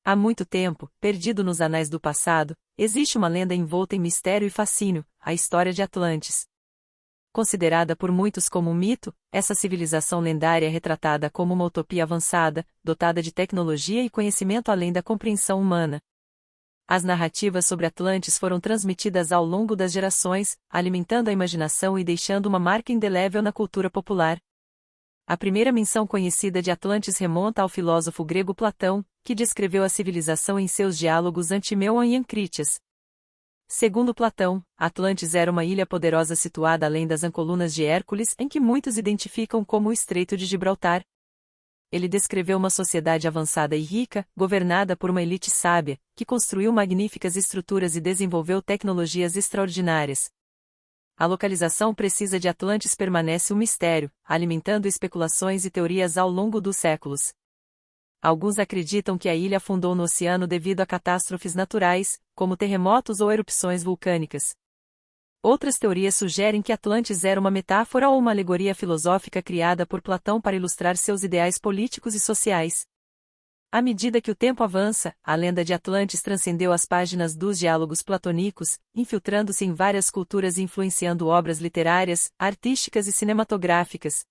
Há muito tempo, perdido nos anais do passado, existe uma lenda envolta em mistério e fascínio, a história de Atlantis. Considerada por muitos como um mito, essa civilização lendária é retratada como uma utopia avançada, dotada de tecnologia e conhecimento além da compreensão humana. As narrativas sobre Atlantis foram transmitidas ao longo das gerações, alimentando a imaginação e deixando uma marca indelével na cultura popular. A primeira menção conhecida de Atlantis remonta ao filósofo grego Platão, que descreveu a civilização em seus diálogos Antimeuon e Ancritias. Segundo Platão, Atlantis era uma ilha poderosa situada além das Colunas de Hércules, em que muitos identificam como o Estreito de Gibraltar. Ele descreveu uma sociedade avançada e rica, governada por uma elite sábia, que construiu magníficas estruturas e desenvolveu tecnologias extraordinárias. A localização precisa de Atlantis permanece um mistério, alimentando especulações e teorias ao longo dos séculos. Alguns acreditam que a ilha afundou no oceano devido a catástrofes naturais, como terremotos ou erupções vulcânicas. Outras teorias sugerem que Atlantis era uma metáfora ou uma alegoria filosófica criada por Platão para ilustrar seus ideais políticos e sociais. À medida que o tempo avança, a lenda de Atlantis transcendeu as páginas dos diálogos platônicos, infiltrando-se em várias culturas e influenciando obras literárias, artísticas e cinematográficas.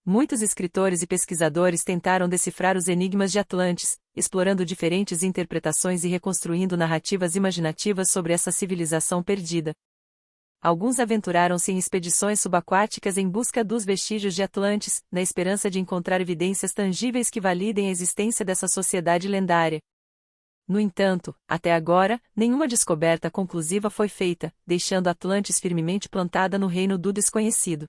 Muitos escritores e pesquisadores tentaram decifrar os enigmas de Atlantis, explorando diferentes interpretações e reconstruindo narrativas imaginativas sobre essa civilização perdida. Alguns aventuraram-se em expedições subaquáticas em busca dos vestígios de Atlantis, na esperança de encontrar evidências tangíveis que validem a existência dessa sociedade lendária. No entanto, até agora, nenhuma descoberta conclusiva foi feita, deixando Atlantis firmemente plantada no reino do desconhecido.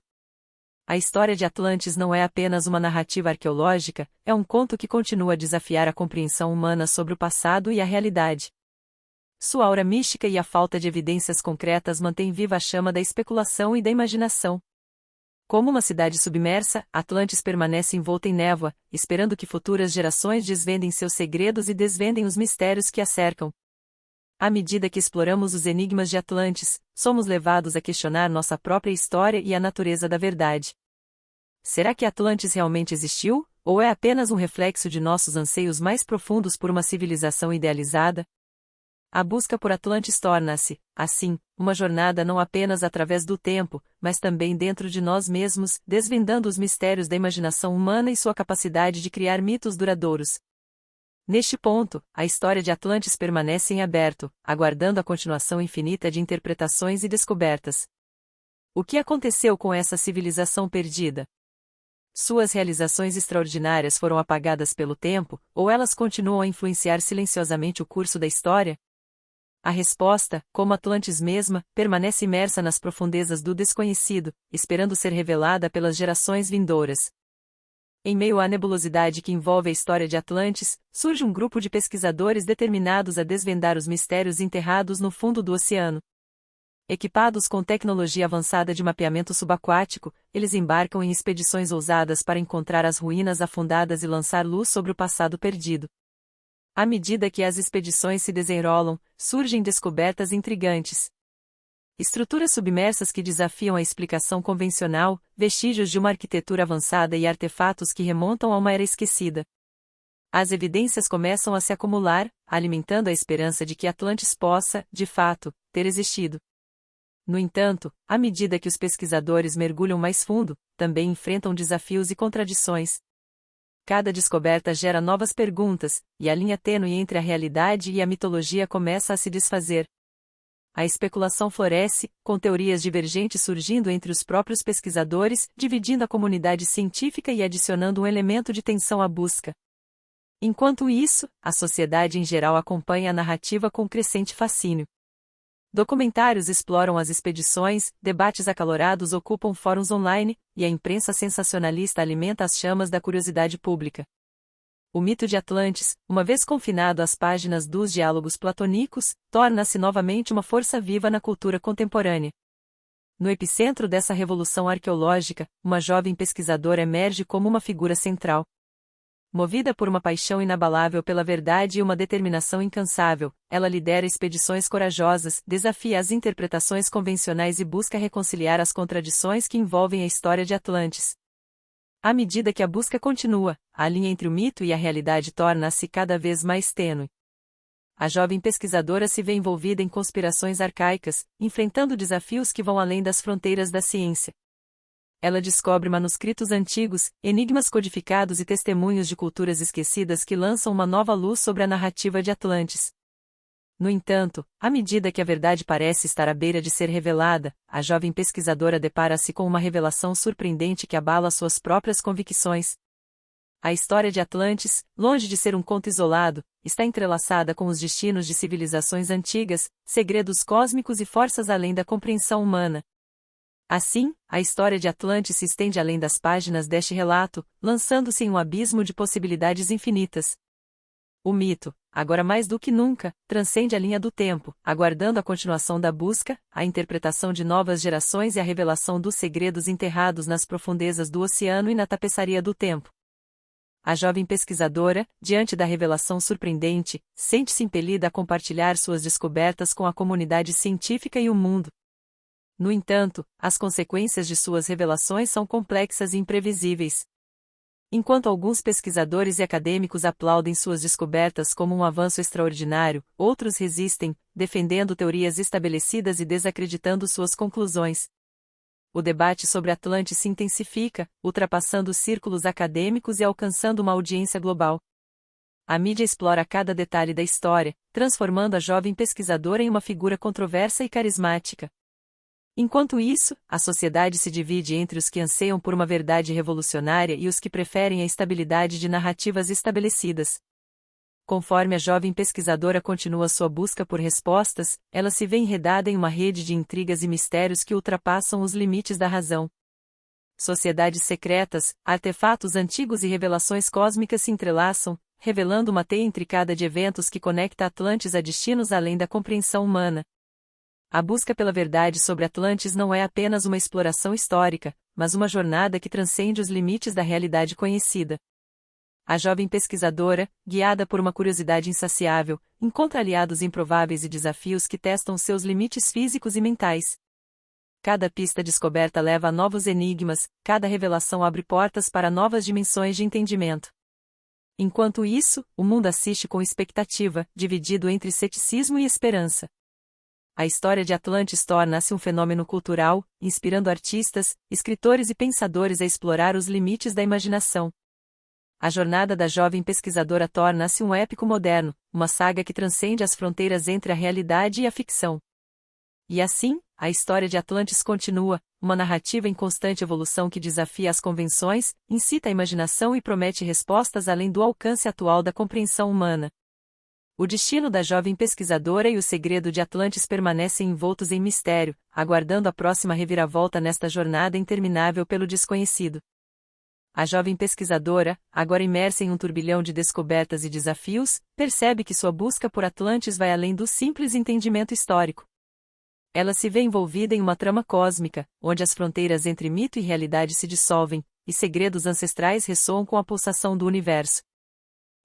A história de Atlantis não é apenas uma narrativa arqueológica, é um conto que continua a desafiar a compreensão humana sobre o passado e a realidade. Sua aura mística e a falta de evidências concretas mantêm viva a chama da especulação e da imaginação. Como uma cidade submersa, Atlantis permanece envolta em névoa, esperando que futuras gerações desvendem seus segredos e desvendem os mistérios que a cercam. À medida que exploramos os enigmas de Atlantis, somos levados a questionar nossa própria história e a natureza da verdade. Será que Atlantis realmente existiu, ou é apenas um reflexo de nossos anseios mais profundos por uma civilização idealizada? A busca por Atlantis torna-se, assim, uma jornada não apenas através do tempo, mas também dentro de nós mesmos, desvendando os mistérios da imaginação humana e sua capacidade de criar mitos duradouros. Neste ponto, a história de Atlantis permanece em aberto, aguardando a continuação infinita de interpretações e descobertas. O que aconteceu com essa civilização perdida? Suas realizações extraordinárias foram apagadas pelo tempo, ou elas continuam a influenciar silenciosamente o curso da história? A resposta, como Atlantis mesma, permanece imersa nas profundezas do desconhecido, esperando ser revelada pelas gerações vindouras. Em meio à nebulosidade que envolve a história de Atlantis, surge um grupo de pesquisadores determinados a desvendar os mistérios enterrados no fundo do oceano. Equipados com tecnologia avançada de mapeamento subaquático, eles embarcam em expedições ousadas para encontrar as ruínas afundadas e lançar luz sobre o passado perdido. À medida que as expedições se desenrolam, surgem descobertas intrigantes. Estruturas submersas que desafiam a explicação convencional, vestígios de uma arquitetura avançada e artefatos que remontam a uma era esquecida. As evidências começam a se acumular, alimentando a esperança de que Atlantis possa, de fato, ter existido. No entanto, à medida que os pesquisadores mergulham mais fundo, também enfrentam desafios e contradições. Cada descoberta gera novas perguntas, e a linha tênue entre a realidade e a mitologia começa a se desfazer. A especulação floresce, com teorias divergentes surgindo entre os próprios pesquisadores, dividindo a comunidade científica e adicionando um elemento de tensão à busca. Enquanto isso, a sociedade em geral acompanha a narrativa com crescente fascínio. Documentários exploram as expedições, debates acalorados ocupam fóruns online, e a imprensa sensacionalista alimenta as chamas da curiosidade pública. O mito de Atlantis, uma vez confinado às páginas dos diálogos platônicos, torna-se novamente uma força viva na cultura contemporânea. No epicentro dessa revolução arqueológica, uma jovem pesquisadora emerge como uma figura central. Movida por uma paixão inabalável pela verdade e uma determinação incansável, ela lidera expedições corajosas, desafia as interpretações convencionais e busca reconciliar as contradições que envolvem a história de Atlantis. À medida que a busca continua, a linha entre o mito e a realidade torna-se cada vez mais tênue. A jovem pesquisadora se vê envolvida em conspirações arcaicas, enfrentando desafios que vão além das fronteiras da ciência. Ela descobre manuscritos antigos, enigmas codificados e testemunhos de culturas esquecidas que lançam uma nova luz sobre a narrativa de Atlantis. No entanto, à medida que a verdade parece estar à beira de ser revelada, a jovem pesquisadora depara-se com uma revelação surpreendente que abala suas próprias convicções. A história de Atlantis, longe de ser um conto isolado, está entrelaçada com os destinos de civilizações antigas, segredos cósmicos e forças além da compreensão humana. Assim, a história de Atlantis se estende além das páginas deste relato, lançando-se em um abismo de possibilidades infinitas. O mito, agora mais do que nunca, transcende a linha do tempo, aguardando a continuação da busca, a interpretação de novas gerações e a revelação dos segredos enterrados nas profundezas do oceano e na tapeçaria do tempo. A jovem pesquisadora, diante da revelação surpreendente, sente-se impelida a compartilhar suas descobertas com a comunidade científica e o mundo. No entanto, as consequências de suas revelações são complexas e imprevisíveis. Enquanto alguns pesquisadores e acadêmicos aplaudem suas descobertas como um avanço extraordinário, outros resistem, defendendo teorias estabelecidas e desacreditando suas conclusões. O debate sobre Atlantis se intensifica, ultrapassando os círculos acadêmicos e alcançando uma audiência global. A mídia explora cada detalhe da história, transformando a jovem pesquisadora em uma figura controversa e carismática. Enquanto isso, a sociedade se divide entre os que anseiam por uma verdade revolucionária e os que preferem a estabilidade de narrativas estabelecidas. Conforme a jovem pesquisadora continua sua busca por respostas, ela se vê enredada em uma rede de intrigas e mistérios que ultrapassam os limites da razão. Sociedades secretas, artefatos antigos e revelações cósmicas se entrelaçam, revelando uma teia intricada de eventos que conecta Atlantis a destinos além da compreensão humana. A busca pela verdade sobre Atlantis não é apenas uma exploração histórica, mas uma jornada que transcende os limites da realidade conhecida. A jovem pesquisadora, guiada por uma curiosidade insaciável, encontra aliados improváveis e desafios que testam seus limites físicos e mentais. Cada pista descoberta leva a novos enigmas, cada revelação abre portas para novas dimensões de entendimento. Enquanto isso, o mundo assiste com expectativa, dividido entre ceticismo e esperança. A história de Atlantis torna-se um fenômeno cultural, inspirando artistas, escritores e pensadores a explorar os limites da imaginação. A jornada da jovem pesquisadora torna-se um épico moderno, uma saga que transcende as fronteiras entre a realidade e a ficção. E assim, a história de Atlantis continua, uma narrativa em constante evolução que desafia as convenções, incita a imaginação e promete respostas além do alcance atual da compreensão humana. O destino da jovem pesquisadora e o segredo de Atlantis permanecem envoltos em mistério, aguardando a próxima reviravolta nesta jornada interminável pelo desconhecido. A jovem pesquisadora, agora imersa em um turbilhão de descobertas e desafios, percebe que sua busca por Atlantis vai além do simples entendimento histórico. Ela se vê envolvida em uma trama cósmica, onde as fronteiras entre mito e realidade se dissolvem, e segredos ancestrais ressoam com a pulsação do universo.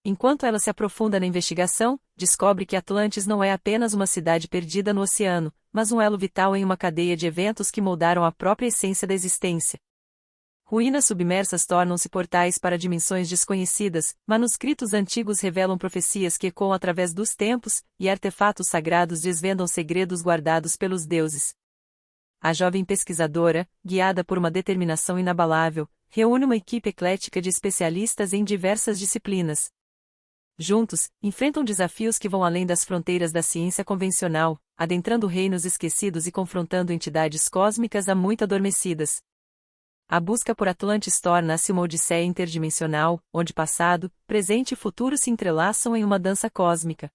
Enquanto ela se aprofunda na investigação, descobre que Atlantis não é apenas uma cidade perdida no oceano, mas um elo vital em uma cadeia de eventos que moldaram a própria essência da existência. Ruínas submersas tornam-se portais para dimensões desconhecidas, manuscritos antigos revelam profecias que ecoam através dos tempos, e artefatos sagrados desvendam segredos guardados pelos deuses. A jovem pesquisadora, guiada por uma determinação inabalável, reúne uma equipe eclética de especialistas em diversas disciplinas. Juntos, enfrentam desafios que vão além das fronteiras da ciência convencional, adentrando reinos esquecidos e confrontando entidades cósmicas há muito adormecidas. A busca por Atlantis torna-se uma odisseia interdimensional, onde passado, presente e futuro se entrelaçam em uma dança cósmica.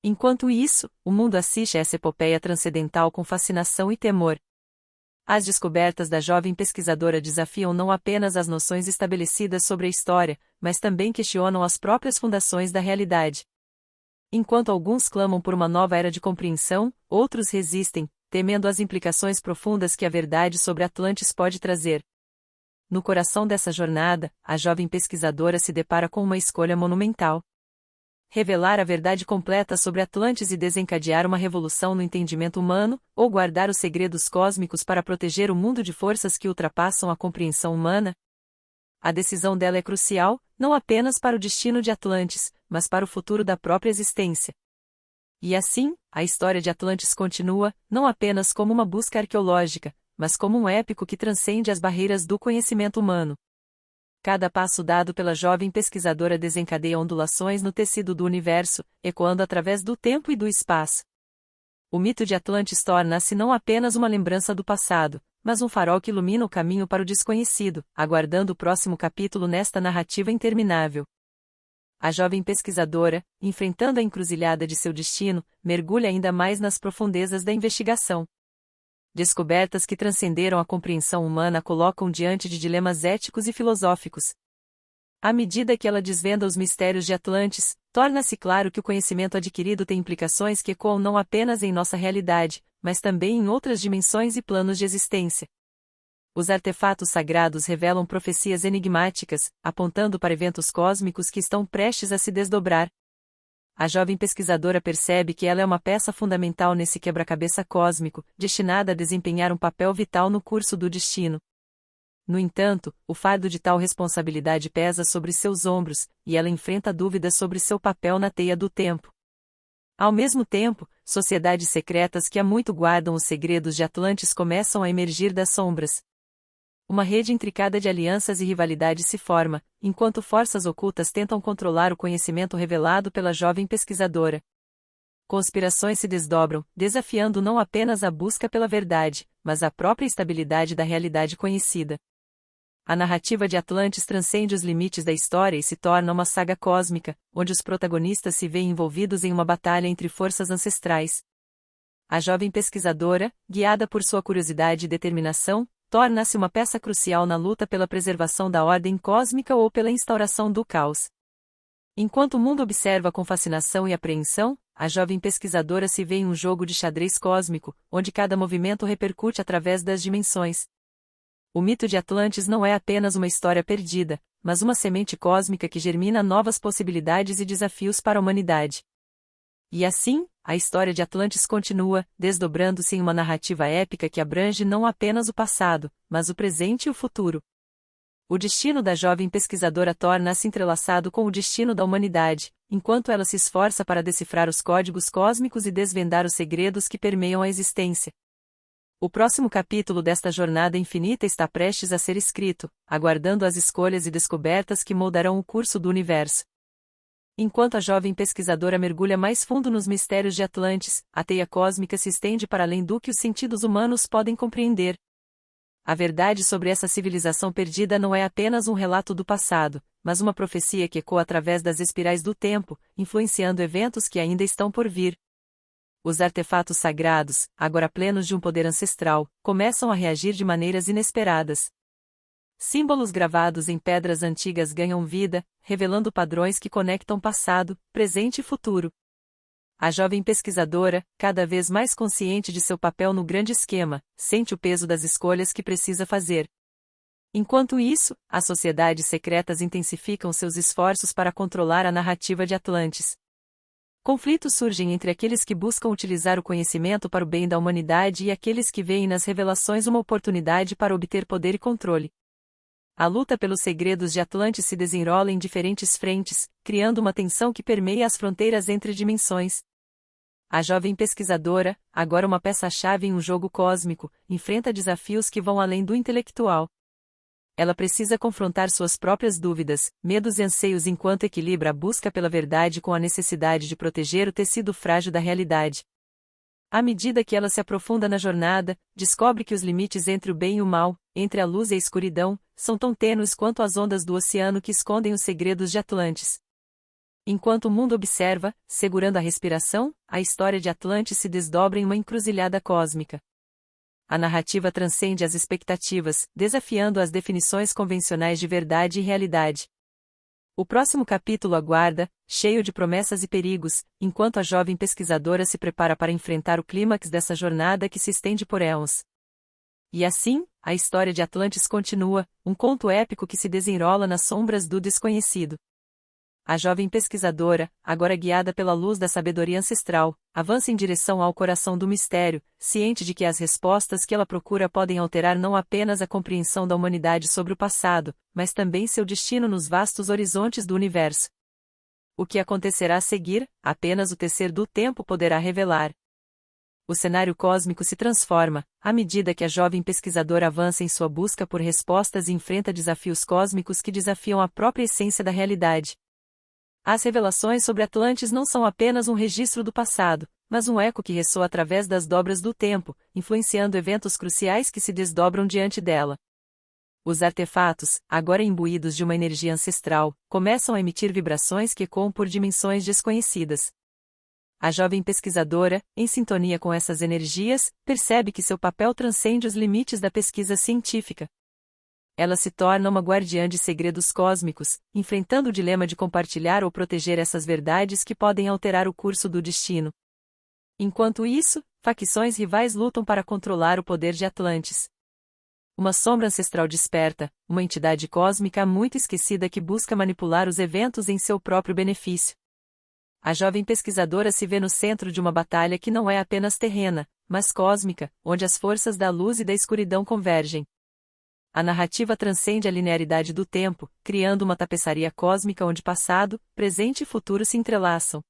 Enquanto isso, o mundo assiste a essa epopeia transcendental com fascinação e temor. As descobertas da jovem pesquisadora desafiam não apenas as noções estabelecidas sobre a história, mas também questionam as próprias fundações da realidade. Enquanto alguns clamam por uma nova era de compreensão, outros resistem, temendo as implicações profundas que a verdade sobre Atlantis pode trazer. No coração dessa jornada, a jovem pesquisadora se depara com uma escolha monumental. Revelar a verdade completa sobre Atlantis e desencadear uma revolução no entendimento humano, ou guardar os segredos cósmicos para proteger o mundo de forças que ultrapassam a compreensão humana? A decisão dela é crucial, não apenas para o destino de Atlantis, mas para o futuro da própria existência. E assim, a história de Atlantis continua, não apenas como uma busca arqueológica, mas como um épico que transcende as barreiras do conhecimento humano. Cada passo dado pela jovem pesquisadora desencadeia ondulações no tecido do universo, ecoando através do tempo e do espaço. O mito de Atlantis torna-se não apenas uma lembrança do passado, mas um farol que ilumina o caminho para o desconhecido, aguardando o próximo capítulo nesta narrativa interminável. A jovem pesquisadora, enfrentando a encruzilhada de seu destino, mergulha ainda mais nas profundezas da investigação. Descobertas que transcenderam a compreensão humana a colocam diante de dilemas éticos e filosóficos. À medida que ela desvenda os mistérios de Atlantis, torna-se claro que o conhecimento adquirido tem implicações que ecoam não apenas em nossa realidade, mas também em outras dimensões e planos de existência. Os artefatos sagrados revelam profecias enigmáticas, apontando para eventos cósmicos que estão prestes a se desdobrar. A jovem pesquisadora percebe que ela é uma peça fundamental nesse quebra-cabeça cósmico, destinada a desempenhar um papel vital no curso do destino. No entanto, o fardo de tal responsabilidade pesa sobre seus ombros, e ela enfrenta dúvidas sobre seu papel na teia do tempo. Ao mesmo tempo, sociedades secretas que há muito guardam os segredos de Atlantis começam a emergir das sombras. Uma rede intricada de alianças e rivalidades se forma, enquanto forças ocultas tentam controlar o conhecimento revelado pela jovem pesquisadora. Conspirações se desdobram, desafiando não apenas a busca pela verdade, mas a própria estabilidade da realidade conhecida. A narrativa de Atlantis transcende os limites da história e se torna uma saga cósmica, onde os protagonistas se veem envolvidos em uma batalha entre forças ancestrais. A jovem pesquisadora, guiada por sua curiosidade e determinação, torna-se uma peça crucial na luta pela preservação da ordem cósmica ou pela instauração do caos. Enquanto o mundo observa com fascinação e apreensão, a jovem pesquisadora se vê em um jogo de xadrez cósmico, onde cada movimento repercute através das dimensões. O mito de Atlantis não é apenas uma história perdida, mas uma semente cósmica que germina novas possibilidades e desafios para a humanidade. E assim, a história de Atlantis continua, desdobrando-se em uma narrativa épica que abrange não apenas o passado, mas o presente e o futuro. O destino da jovem pesquisadora torna-se entrelaçado com o destino da humanidade, enquanto ela se esforça para decifrar os códigos cósmicos e desvendar os segredos que permeiam a existência. O próximo capítulo desta jornada infinita está prestes a ser escrito, aguardando as escolhas e descobertas que moldarão o curso do universo. Enquanto a jovem pesquisadora mergulha mais fundo nos mistérios de Atlantis, a teia cósmica se estende para além do que os sentidos humanos podem compreender. A verdade sobre essa civilização perdida não é apenas um relato do passado, mas uma profecia que ecoa através das espirais do tempo, influenciando eventos que ainda estão por vir. Os artefatos sagrados, agora plenos de um poder ancestral, começam a reagir de maneiras inesperadas. Símbolos gravados em pedras antigas ganham vida, revelando padrões que conectam passado, presente e futuro. A jovem pesquisadora, cada vez mais consciente de seu papel no grande esquema, sente o peso das escolhas que precisa fazer. Enquanto isso, as sociedades secretas intensificam seus esforços para controlar a narrativa de Atlantis. Conflitos surgem entre aqueles que buscam utilizar o conhecimento para o bem da humanidade e aqueles que veem nas revelações uma oportunidade para obter poder e controle. A luta pelos segredos de Atlantis se desenrola em diferentes frentes, criando uma tensão que permeia as fronteiras entre dimensões. A jovem pesquisadora, agora uma peça-chave em um jogo cósmico, enfrenta desafios que vão além do intelectual. Ela precisa confrontar suas próprias dúvidas, medos e anseios enquanto equilibra a busca pela verdade com a necessidade de proteger o tecido frágil da realidade. À medida que ela se aprofunda na jornada, descobre que os limites entre o bem e o mal, entre a luz e a escuridão, são tão tênues quanto as ondas do oceano que escondem os segredos de Atlantis. Enquanto o mundo observa, segurando a respiração, a história de Atlantis se desdobra em uma encruzilhada cósmica. A narrativa transcende as expectativas, desafiando as definições convencionais de verdade e realidade. O próximo capítulo aguarda, cheio de promessas e perigos, enquanto a jovem pesquisadora se prepara para enfrentar o clímax dessa jornada que se estende por éons. E assim, a história de Atlantis continua, um conto épico que se desenrola nas sombras do desconhecido. A jovem pesquisadora, agora guiada pela luz da sabedoria ancestral, avança em direção ao coração do mistério, ciente de que as respostas que ela procura podem alterar não apenas a compreensão da humanidade sobre o passado, mas também seu destino nos vastos horizontes do universo. O que acontecerá a seguir, apenas o tecer do tempo poderá revelar. O cenário cósmico se transforma, à medida que a jovem pesquisadora avança em sua busca por respostas e enfrenta desafios cósmicos que desafiam a própria essência da realidade. As revelações sobre Atlantis não são apenas um registro do passado, mas um eco que ressoa através das dobras do tempo, influenciando eventos cruciais que se desdobram diante dela. Os artefatos, agora imbuídos de uma energia ancestral, começam a emitir vibrações que ecoam por dimensões desconhecidas. A jovem pesquisadora, em sintonia com essas energias, percebe que seu papel transcende os limites da pesquisa científica. Ela se torna uma guardiã de segredos cósmicos, enfrentando o dilema de compartilhar ou proteger essas verdades que podem alterar o curso do destino. Enquanto isso, facções rivais lutam para controlar o poder de Atlantis. Uma sombra ancestral desperta, uma entidade cósmica muito esquecida que busca manipular os eventos em seu próprio benefício. A jovem pesquisadora se vê no centro de uma batalha que não é apenas terrena, mas cósmica, onde as forças da luz e da escuridão convergem. A narrativa transcende a linearidade do tempo, criando uma tapeçaria cósmica onde passado, presente e futuro se entrelaçam.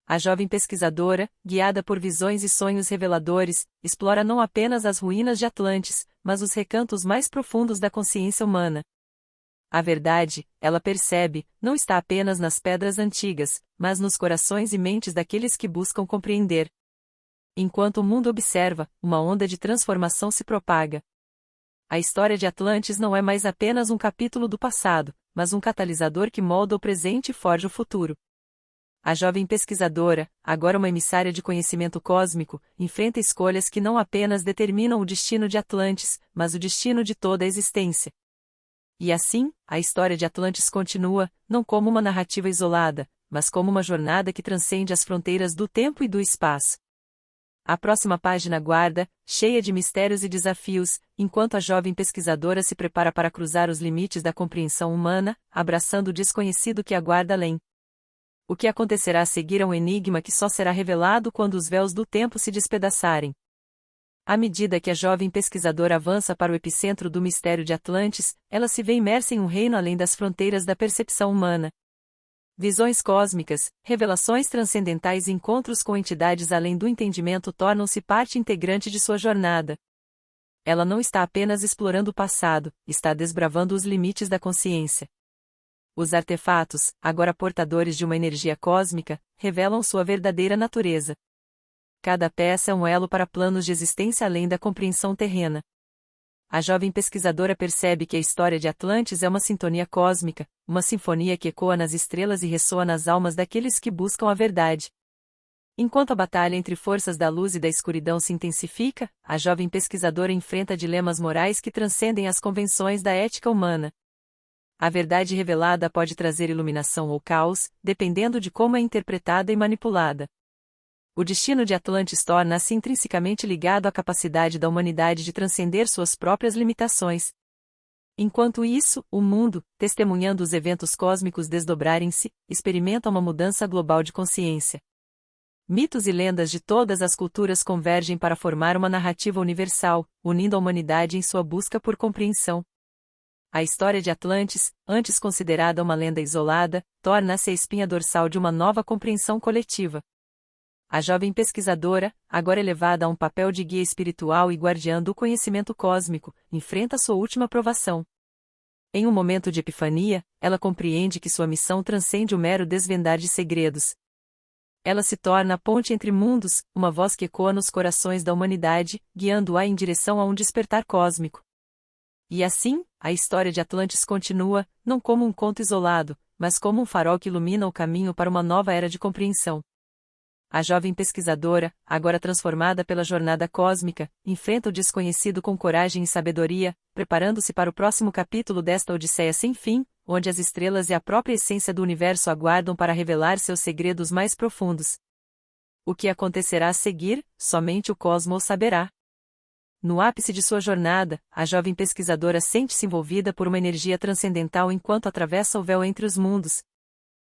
A jovem pesquisadora, guiada por visões e sonhos reveladores, explora não apenas as ruínas de Atlantis, mas os recantos mais profundos da consciência humana. A verdade, ela percebe, não está apenas nas pedras antigas, mas nos corações e mentes daqueles que buscam compreender. Enquanto o mundo observa, uma onda de transformação se propaga. A história de Atlantis não é mais apenas um capítulo do passado, mas um catalisador que molda o presente e forja o futuro. A jovem pesquisadora, agora uma emissária de conhecimento cósmico, enfrenta escolhas que não apenas determinam o destino de Atlantis, mas o destino de toda a existência. E assim, a história de Atlantis continua, não como uma narrativa isolada, mas como uma jornada que transcende as fronteiras do tempo e do espaço. A próxima página aguarda, cheia de mistérios e desafios, enquanto a jovem pesquisadora se prepara para cruzar os limites da compreensão humana, abraçando o desconhecido que aguarda além. O que acontecerá a seguir é um enigma que só será revelado quando os véus do tempo se despedaçarem. À medida que a jovem pesquisadora avança para o epicentro do mistério de Atlantis, ela se vê imersa em um reino além das fronteiras da percepção humana. Visões cósmicas, revelações transcendentais e encontros com entidades além do entendimento tornam-se parte integrante de sua jornada. Ela não está apenas explorando o passado, está desbravando os limites da consciência. Os artefatos, agora portadores de uma energia cósmica, revelam sua verdadeira natureza. Cada peça é um elo para planos de existência além da compreensão terrena. A jovem pesquisadora percebe que a história de Atlantis é uma sintonia cósmica, uma sinfonia que ecoa nas estrelas e ressoa nas almas daqueles que buscam a verdade. Enquanto a batalha entre forças da luz e da escuridão se intensifica, a jovem pesquisadora enfrenta dilemas morais que transcendem as convenções da ética humana. A verdade revelada pode trazer iluminação ou caos, dependendo de como é interpretada e manipulada. O destino de Atlantis torna-se intrinsecamente ligado à capacidade da humanidade de transcender suas próprias limitações. Enquanto isso, o mundo, testemunhando os eventos cósmicos desdobrarem-se, experimenta uma mudança global de consciência. Mitos e lendas de todas as culturas convergem para formar uma narrativa universal, unindo a humanidade em sua busca por compreensão. A história de Atlantis, antes considerada uma lenda isolada, torna-se a espinha dorsal de uma nova compreensão coletiva. A jovem pesquisadora, agora elevada a um papel de guia espiritual e guardiã do conhecimento cósmico, enfrenta sua última provação. Em um momento de epifania, ela compreende que sua missão transcende o mero desvendar de segredos. Ela se torna a ponte entre mundos, uma voz que ecoa nos corações da humanidade, guiando-a em direção a um despertar cósmico. E assim, a história de Atlantis continua, não como um conto isolado, mas como um farol que ilumina o caminho para uma nova era de compreensão. A jovem pesquisadora, agora transformada pela jornada cósmica, enfrenta o desconhecido com coragem e sabedoria, preparando-se para o próximo capítulo desta odisseia sem fim, onde as estrelas e a própria essência do universo aguardam para revelar seus segredos mais profundos. O que acontecerá a seguir, somente o cosmos saberá. No ápice de sua jornada, a jovem pesquisadora sente-se envolvida por uma energia transcendental enquanto atravessa o véu entre os mundos.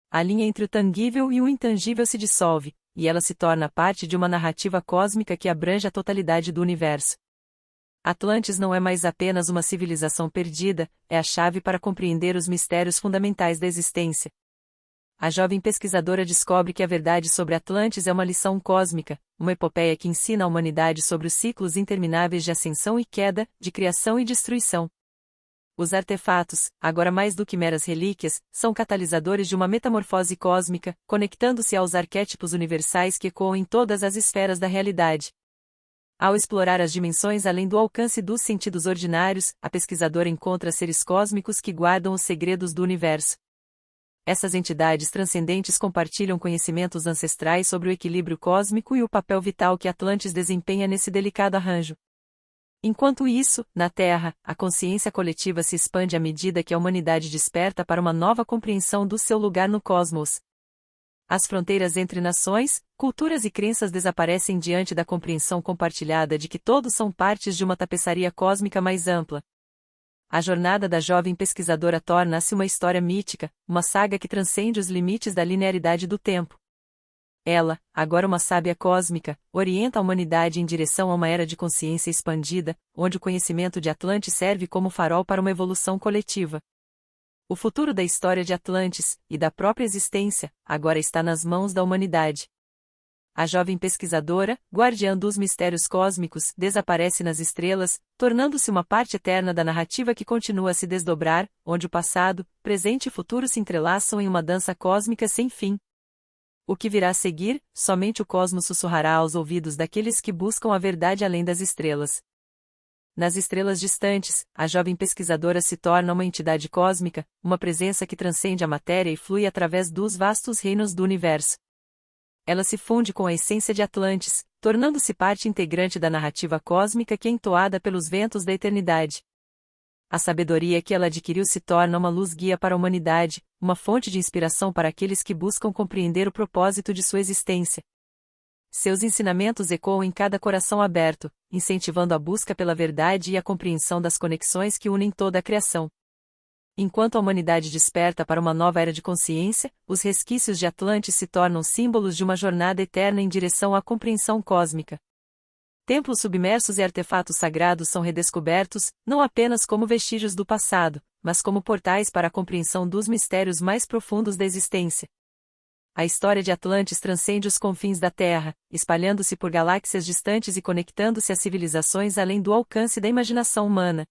A linha entre o tangível e o intangível se dissolve, e ela se torna parte de uma narrativa cósmica que abrange a totalidade do universo. Atlantis não é mais apenas uma civilização perdida, é a chave para compreender os mistérios fundamentais da existência. A jovem pesquisadora descobre que a verdade sobre Atlantis é uma lição cósmica, uma epopeia que ensina a humanidade sobre os ciclos intermináveis de ascensão e queda, de criação e destruição. Os artefatos, agora mais do que meras relíquias, são catalisadores de uma metamorfose cósmica, conectando-se aos arquétipos universais que ecoam em todas as esferas da realidade. Ao explorar as dimensões além do alcance dos sentidos ordinários, a pesquisadora encontra seres cósmicos que guardam os segredos do universo. Essas entidades transcendentes compartilham conhecimentos ancestrais sobre o equilíbrio cósmico e o papel vital que Atlantis desempenha nesse delicado arranjo. Enquanto isso, na Terra, a consciência coletiva se expande à medida que a humanidade desperta para uma nova compreensão do seu lugar no cosmos. As fronteiras entre nações, culturas e crenças desaparecem diante da compreensão compartilhada de que todos são partes de uma tapeçaria cósmica mais ampla. A jornada da jovem pesquisadora torna-se uma história mítica, uma saga que transcende os limites da linearidade do tempo. Ela, agora uma sábia cósmica, orienta a humanidade em direção a uma era de consciência expandida, onde o conhecimento de Atlantis serve como farol para uma evolução coletiva. O futuro da história de Atlantis, e da própria existência, agora está nas mãos da humanidade. A jovem pesquisadora, guardiã dos mistérios cósmicos, desaparece nas estrelas, tornando-se uma parte eterna da narrativa que continua a se desdobrar, onde o passado, presente e futuro se entrelaçam em uma dança cósmica sem fim. O que virá a seguir, somente o cosmos sussurrará aos ouvidos daqueles que buscam a verdade além das estrelas. Nas estrelas distantes, a jovem pesquisadora se torna uma entidade cósmica, uma presença que transcende a matéria e flui através dos vastos reinos do universo. Ela se funde com a essência de Atlantis, tornando-se parte integrante da narrativa cósmica que é entoada pelos ventos da eternidade. A sabedoria que ela adquiriu se torna uma luz guia para a humanidade, uma fonte de inspiração para aqueles que buscam compreender o propósito de sua existência. Seus ensinamentos ecoam em cada coração aberto, incentivando a busca pela verdade e a compreensão das conexões que unem toda a criação. Enquanto a humanidade desperta para uma nova era de consciência, os resquícios de Atlantis se tornam símbolos de uma jornada eterna em direção à compreensão cósmica. Templos submersos e artefatos sagrados são redescobertos, não apenas como vestígios do passado, mas como portais para a compreensão dos mistérios mais profundos da existência. A história de Atlantis transcende os confins da Terra, espalhando-se por galáxias distantes e conectando-se a civilizações além do alcance da imaginação humana.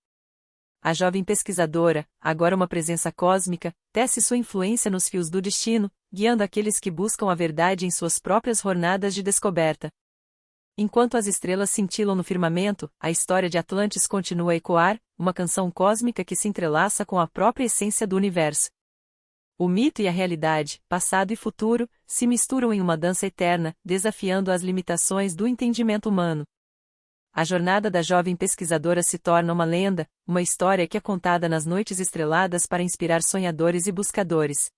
A jovem pesquisadora, agora uma presença cósmica, tece sua influência nos fios do destino, guiando aqueles que buscam a verdade em suas próprias jornadas de descoberta. Enquanto as estrelas cintilam no firmamento, a história de Atlantis continua a ecoar, uma canção cósmica que se entrelaça com a própria essência do universo. O mito e a realidade, passado e futuro, se misturam em uma dança eterna, desafiando as limitações do entendimento humano. A jornada da jovem pesquisadora se torna uma lenda, uma história que é contada nas noites estreladas para inspirar sonhadores e buscadores.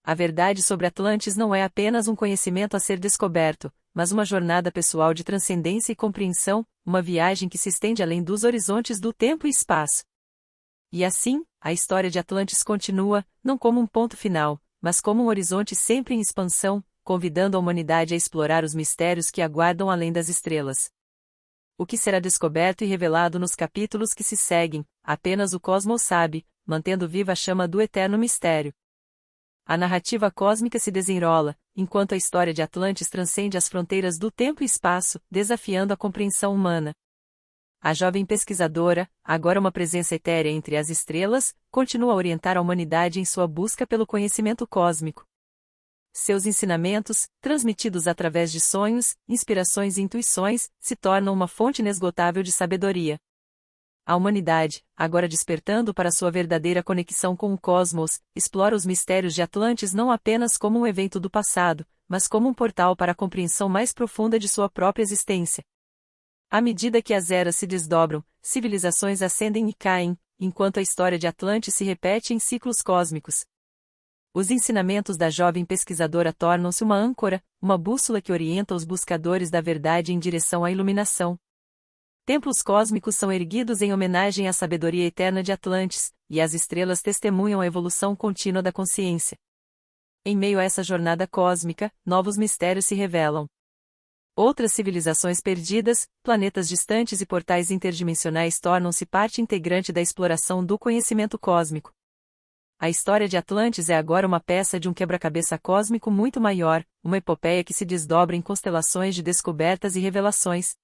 A verdade sobre Atlantis não é apenas um conhecimento a ser descoberto, mas uma jornada pessoal de transcendência e compreensão, uma viagem que se estende além dos horizontes do tempo e espaço. E assim, a história de Atlantis continua, não como um ponto final, mas como um horizonte sempre em expansão, convidando a humanidade a explorar os mistérios que aguardam além das estrelas. O que será descoberto e revelado nos capítulos que se seguem, apenas o cosmos sabe, mantendo viva a chama do eterno mistério. A narrativa cósmica se desenrola, enquanto a história de Atlantis transcende as fronteiras do tempo e espaço, desafiando a compreensão humana. A jovem pesquisadora, agora uma presença etérea entre as estrelas, continua a orientar a humanidade em sua busca pelo conhecimento cósmico. Seus ensinamentos, transmitidos através de sonhos, inspirações e intuições, se tornam uma fonte inesgotável de sabedoria. A humanidade, agora despertando para sua verdadeira conexão com o cosmos, explora os mistérios de Atlantis não apenas como um evento do passado, mas como um portal para a compreensão mais profunda de sua própria existência. À medida que as eras se desdobram, civilizações ascendem e caem, enquanto a história de Atlantis se repete em ciclos cósmicos. Os ensinamentos da jovem pesquisadora tornam-se uma âncora, uma bússola que orienta os buscadores da verdade em direção à iluminação. Templos cósmicos são erguidos em homenagem à sabedoria eterna de Atlantis, e as estrelas testemunham a evolução contínua da consciência. Em meio a essa jornada cósmica, novos mistérios se revelam. Outras civilizações perdidas, planetas distantes e portais interdimensionais tornam-se parte integrante da exploração do conhecimento cósmico. A história de Atlantis é agora uma peça de um quebra-cabeça cósmico muito maior, uma epopeia que se desdobra em constelações de descobertas e revelações.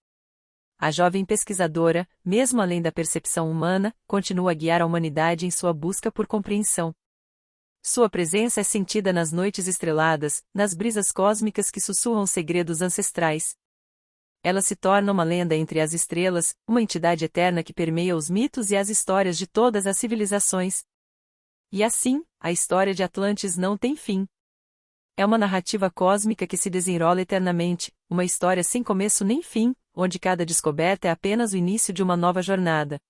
A jovem pesquisadora, mesmo além da percepção humana, continua a guiar a humanidade em sua busca por compreensão. Sua presença é sentida nas noites estreladas, nas brisas cósmicas que sussurram segredos ancestrais. Ela se torna uma lenda entre as estrelas, uma entidade eterna que permeia os mitos e as histórias de todas as civilizações. E assim, a história de Atlantis não tem fim. É uma narrativa cósmica que se desenrola eternamente, uma história sem começo nem fim, onde cada descoberta é apenas o início de uma nova jornada.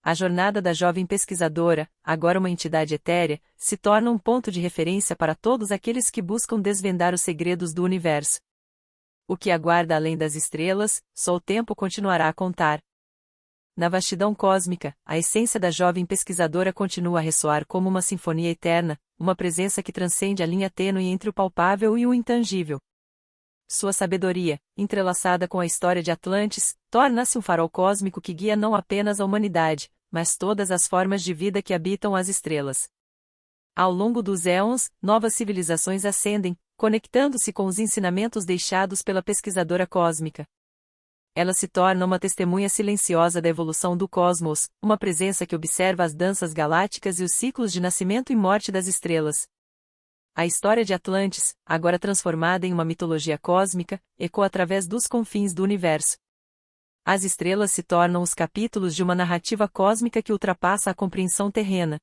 A jornada da jovem pesquisadora, agora uma entidade etérea, se torna um ponto de referência para todos aqueles que buscam desvendar os segredos do universo. O que aguarda além das estrelas, só o tempo continuará a contar. Na vastidão cósmica, a essência da jovem pesquisadora continua a ressoar como uma sinfonia eterna, uma presença que transcende a linha tênue entre o palpável e o intangível. Sua sabedoria, entrelaçada com a história de Atlantis, torna-se um farol cósmico que guia não apenas a humanidade, mas todas as formas de vida que habitam as estrelas. Ao longo dos éons, novas civilizações ascendem, conectando-se com os ensinamentos deixados pela pesquisadora cósmica. Ela se torna uma testemunha silenciosa da evolução do cosmos, uma presença que observa as danças galácticas e os ciclos de nascimento e morte das estrelas. A história de Atlantis, agora transformada em uma mitologia cósmica, ecoa através dos confins do universo. As estrelas se tornam os capítulos de uma narrativa cósmica que ultrapassa a compreensão terrena.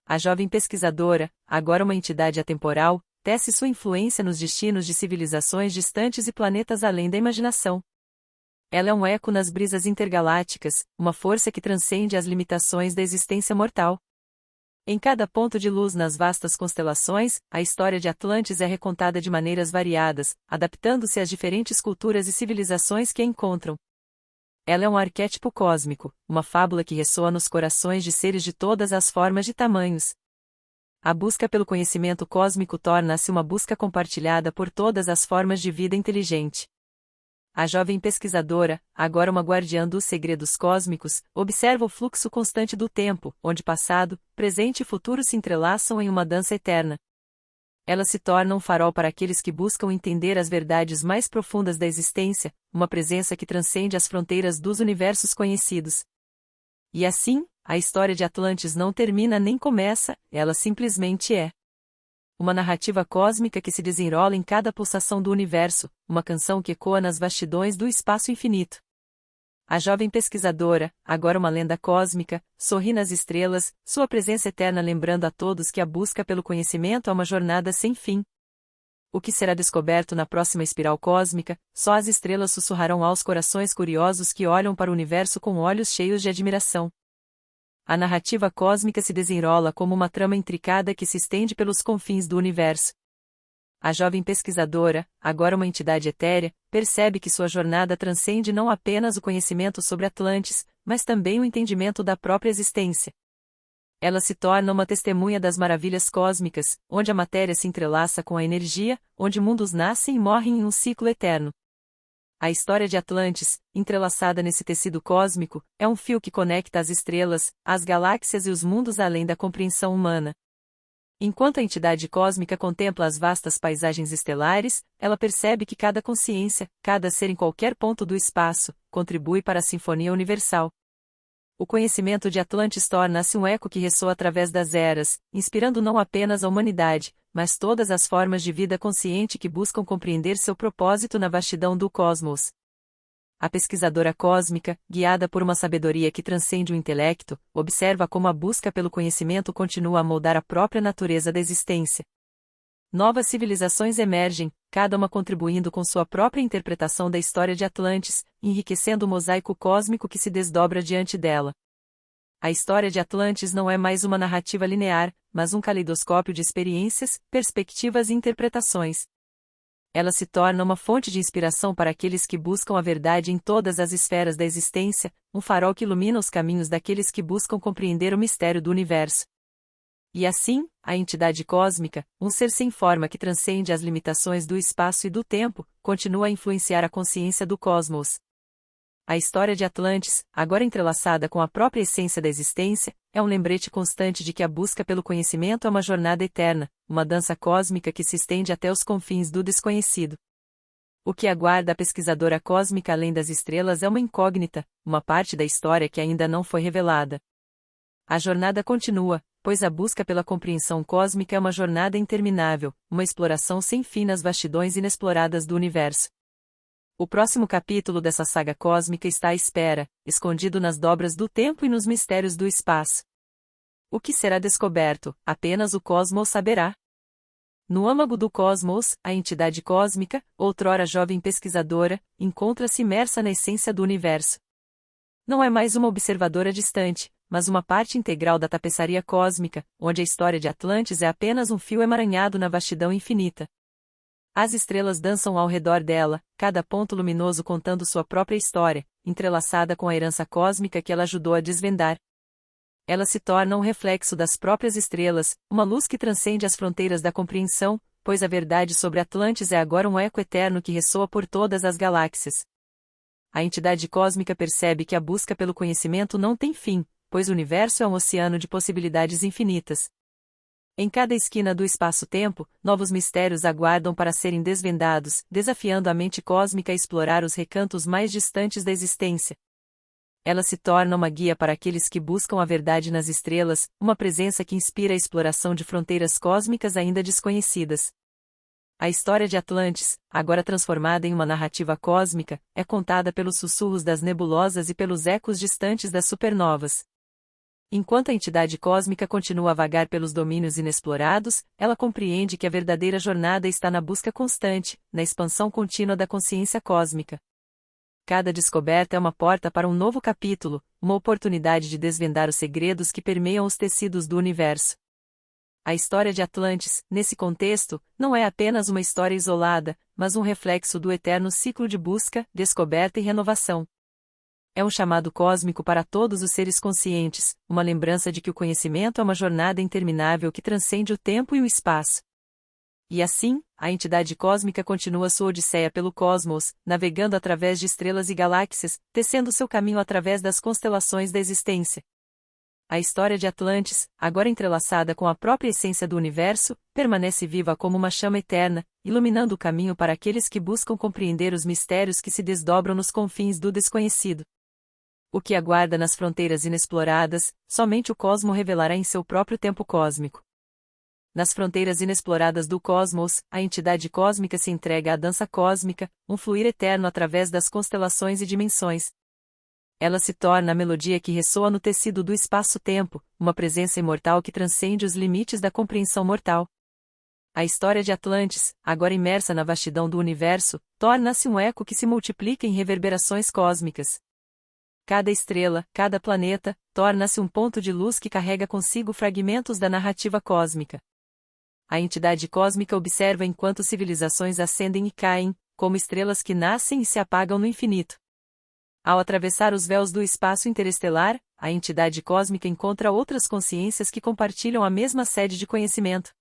A jovem pesquisadora, agora uma entidade atemporal, tece sua influência nos destinos de civilizações distantes e planetas além da imaginação. Ela é um eco nas brisas intergalácticas, uma força que transcende as limitações da existência mortal. Em cada ponto de luz nas vastas constelações, a história de Atlantis é recontada de maneiras variadas, adaptando-se às diferentes culturas e civilizações que a encontram. Ela é um arquétipo cósmico, uma fábula que ressoa nos corações de seres de todas as formas e tamanhos. A busca pelo conhecimento cósmico torna-se uma busca compartilhada por todas as formas de vida inteligente. A jovem pesquisadora, agora uma guardiã dos segredos cósmicos, observa o fluxo constante do tempo, onde passado, presente e futuro se entrelaçam em uma dança eterna. Ela se torna um farol para aqueles que buscam entender as verdades mais profundas da existência, uma presença que transcende as fronteiras dos universos conhecidos. E assim, a história de Atlantis não termina nem começa, ela simplesmente é. Uma narrativa cósmica que se desenrola em cada pulsação do universo, uma canção que ecoa nas vastidões do espaço infinito. A jovem pesquisadora, agora uma lenda cósmica, sorri nas estrelas, sua presença eterna lembrando a todos que a busca pelo conhecimento é uma jornada sem fim. O que será descoberto na próxima espiral cósmica, só as estrelas sussurrarão aos corações curiosos que olham para o universo com olhos cheios de admiração. A narrativa cósmica se desenrola como uma trama intricada que se estende pelos confins do universo. A jovem pesquisadora, agora uma entidade etérea, percebe que sua jornada transcende não apenas o conhecimento sobre Atlantis, mas também o entendimento da própria existência. Ela se torna uma testemunha das maravilhas cósmicas, onde a matéria se entrelaça com a energia, onde mundos nascem e morrem em um ciclo eterno. A história de Atlantis, entrelaçada nesse tecido cósmico, é um fio que conecta as estrelas, as galáxias e os mundos além da compreensão humana. Enquanto a entidade cósmica contempla as vastas paisagens estelares, ela percebe que cada consciência, cada ser em qualquer ponto do espaço, contribui para a sinfonia universal. O conhecimento de Atlantis torna-se um eco que ressoa através das eras, inspirando não apenas a humanidade, mas todas as formas de vida consciente que buscam compreender seu propósito na vastidão do cosmos. A pesquisadora cósmica, guiada por uma sabedoria que transcende o intelecto, observa como a busca pelo conhecimento continua a moldar a própria natureza da existência. Novas civilizações emergem, cada uma contribuindo com sua própria interpretação da história de Atlantis, enriquecendo o mosaico cósmico que se desdobra diante dela. A história de Atlantis não é mais uma narrativa linear, mas um caleidoscópio de experiências, perspectivas e interpretações. Ela se torna uma fonte de inspiração para aqueles que buscam a verdade em todas as esferas da existência, um farol que ilumina os caminhos daqueles que buscam compreender o mistério do universo. E assim, a entidade cósmica, um ser sem forma que transcende as limitações do espaço e do tempo, continua a influenciar a consciência do cosmos. A história de Atlantis, agora entrelaçada com a própria essência da existência, é um lembrete constante de que a busca pelo conhecimento é uma jornada eterna, uma dança cósmica que se estende até os confins do desconhecido. O que aguarda a pesquisadora cósmica além das estrelas é uma incógnita, uma parte da história que ainda não foi revelada. A jornada continua, pois a busca pela compreensão cósmica é uma jornada interminável, uma exploração sem fim nas vastidões inexploradas do universo. O próximo capítulo dessa saga cósmica está à espera, escondido nas dobras do tempo e nos mistérios do espaço. O que será descoberto, apenas o cosmos saberá. No âmago do cosmos, a entidade cósmica, outrora jovem pesquisadora, encontra-se imersa na essência do universo. Não é mais uma observadora distante, mas uma parte integral da tapeçaria cósmica, onde a história de Atlantis é apenas um fio emaranhado na vastidão infinita. As estrelas dançam ao redor dela, cada ponto luminoso contando sua própria história, entrelaçada com a herança cósmica que ela ajudou a desvendar. Ela se torna um reflexo das próprias estrelas, uma luz que transcende as fronteiras da compreensão, pois a verdade sobre Atlantis é agora um eco eterno que ressoa por todas as galáxias. A entidade cósmica percebe que a busca pelo conhecimento não tem fim, pois o universo é um oceano de possibilidades infinitas. Em cada esquina do espaço-tempo, novos mistérios aguardam para serem desvendados, desafiando a mente cósmica a explorar os recantos mais distantes da existência. Ela se torna uma guia para aqueles que buscam a verdade nas estrelas, uma presença que inspira a exploração de fronteiras cósmicas ainda desconhecidas. A história de Atlantis, agora transformada em uma narrativa cósmica, é contada pelos sussurros das nebulosas e pelos ecos distantes das supernovas. Enquanto a entidade cósmica continua a vagar pelos domínios inexplorados, ela compreende que a verdadeira jornada está na busca constante, na expansão contínua da consciência cósmica. Cada descoberta é uma porta para um novo capítulo, uma oportunidade de desvendar os segredos que permeiam os tecidos do universo. A história de Atlantis, nesse contexto, não é apenas uma história isolada, mas um reflexo do eterno ciclo de busca, descoberta e renovação. É um chamado cósmico para todos os seres conscientes, uma lembrança de que o conhecimento é uma jornada interminável que transcende o tempo e o espaço. E assim, a entidade cósmica continua sua odisseia pelo cosmos, navegando através de estrelas e galáxias, tecendo seu caminho através das constelações da existência. A história de Atlantis, agora entrelaçada com a própria essência do universo, permanece viva como uma chama eterna, iluminando o caminho para aqueles que buscam compreender os mistérios que se desdobram nos confins do desconhecido. O que aguarda nas fronteiras inexploradas, somente o cosmo revelará em seu próprio tempo cósmico. Nas fronteiras inexploradas do cosmos, a entidade cósmica se entrega à dança cósmica, um fluir eterno através das constelações e dimensões. Ela se torna a melodia que ressoa no tecido do espaço-tempo, uma presença imortal que transcende os limites da compreensão mortal. A história de Atlantis, agora imersa na vastidão do universo, torna-se um eco que se multiplica em reverberações cósmicas. Cada estrela, cada planeta, torna-se um ponto de luz que carrega consigo fragmentos da narrativa cósmica. A entidade cósmica observa enquanto civilizações ascendem e caem, como estrelas que nascem e se apagam no infinito. Ao atravessar os véus do espaço interestelar, a entidade cósmica encontra outras consciências que compartilham a mesma sede de conhecimento.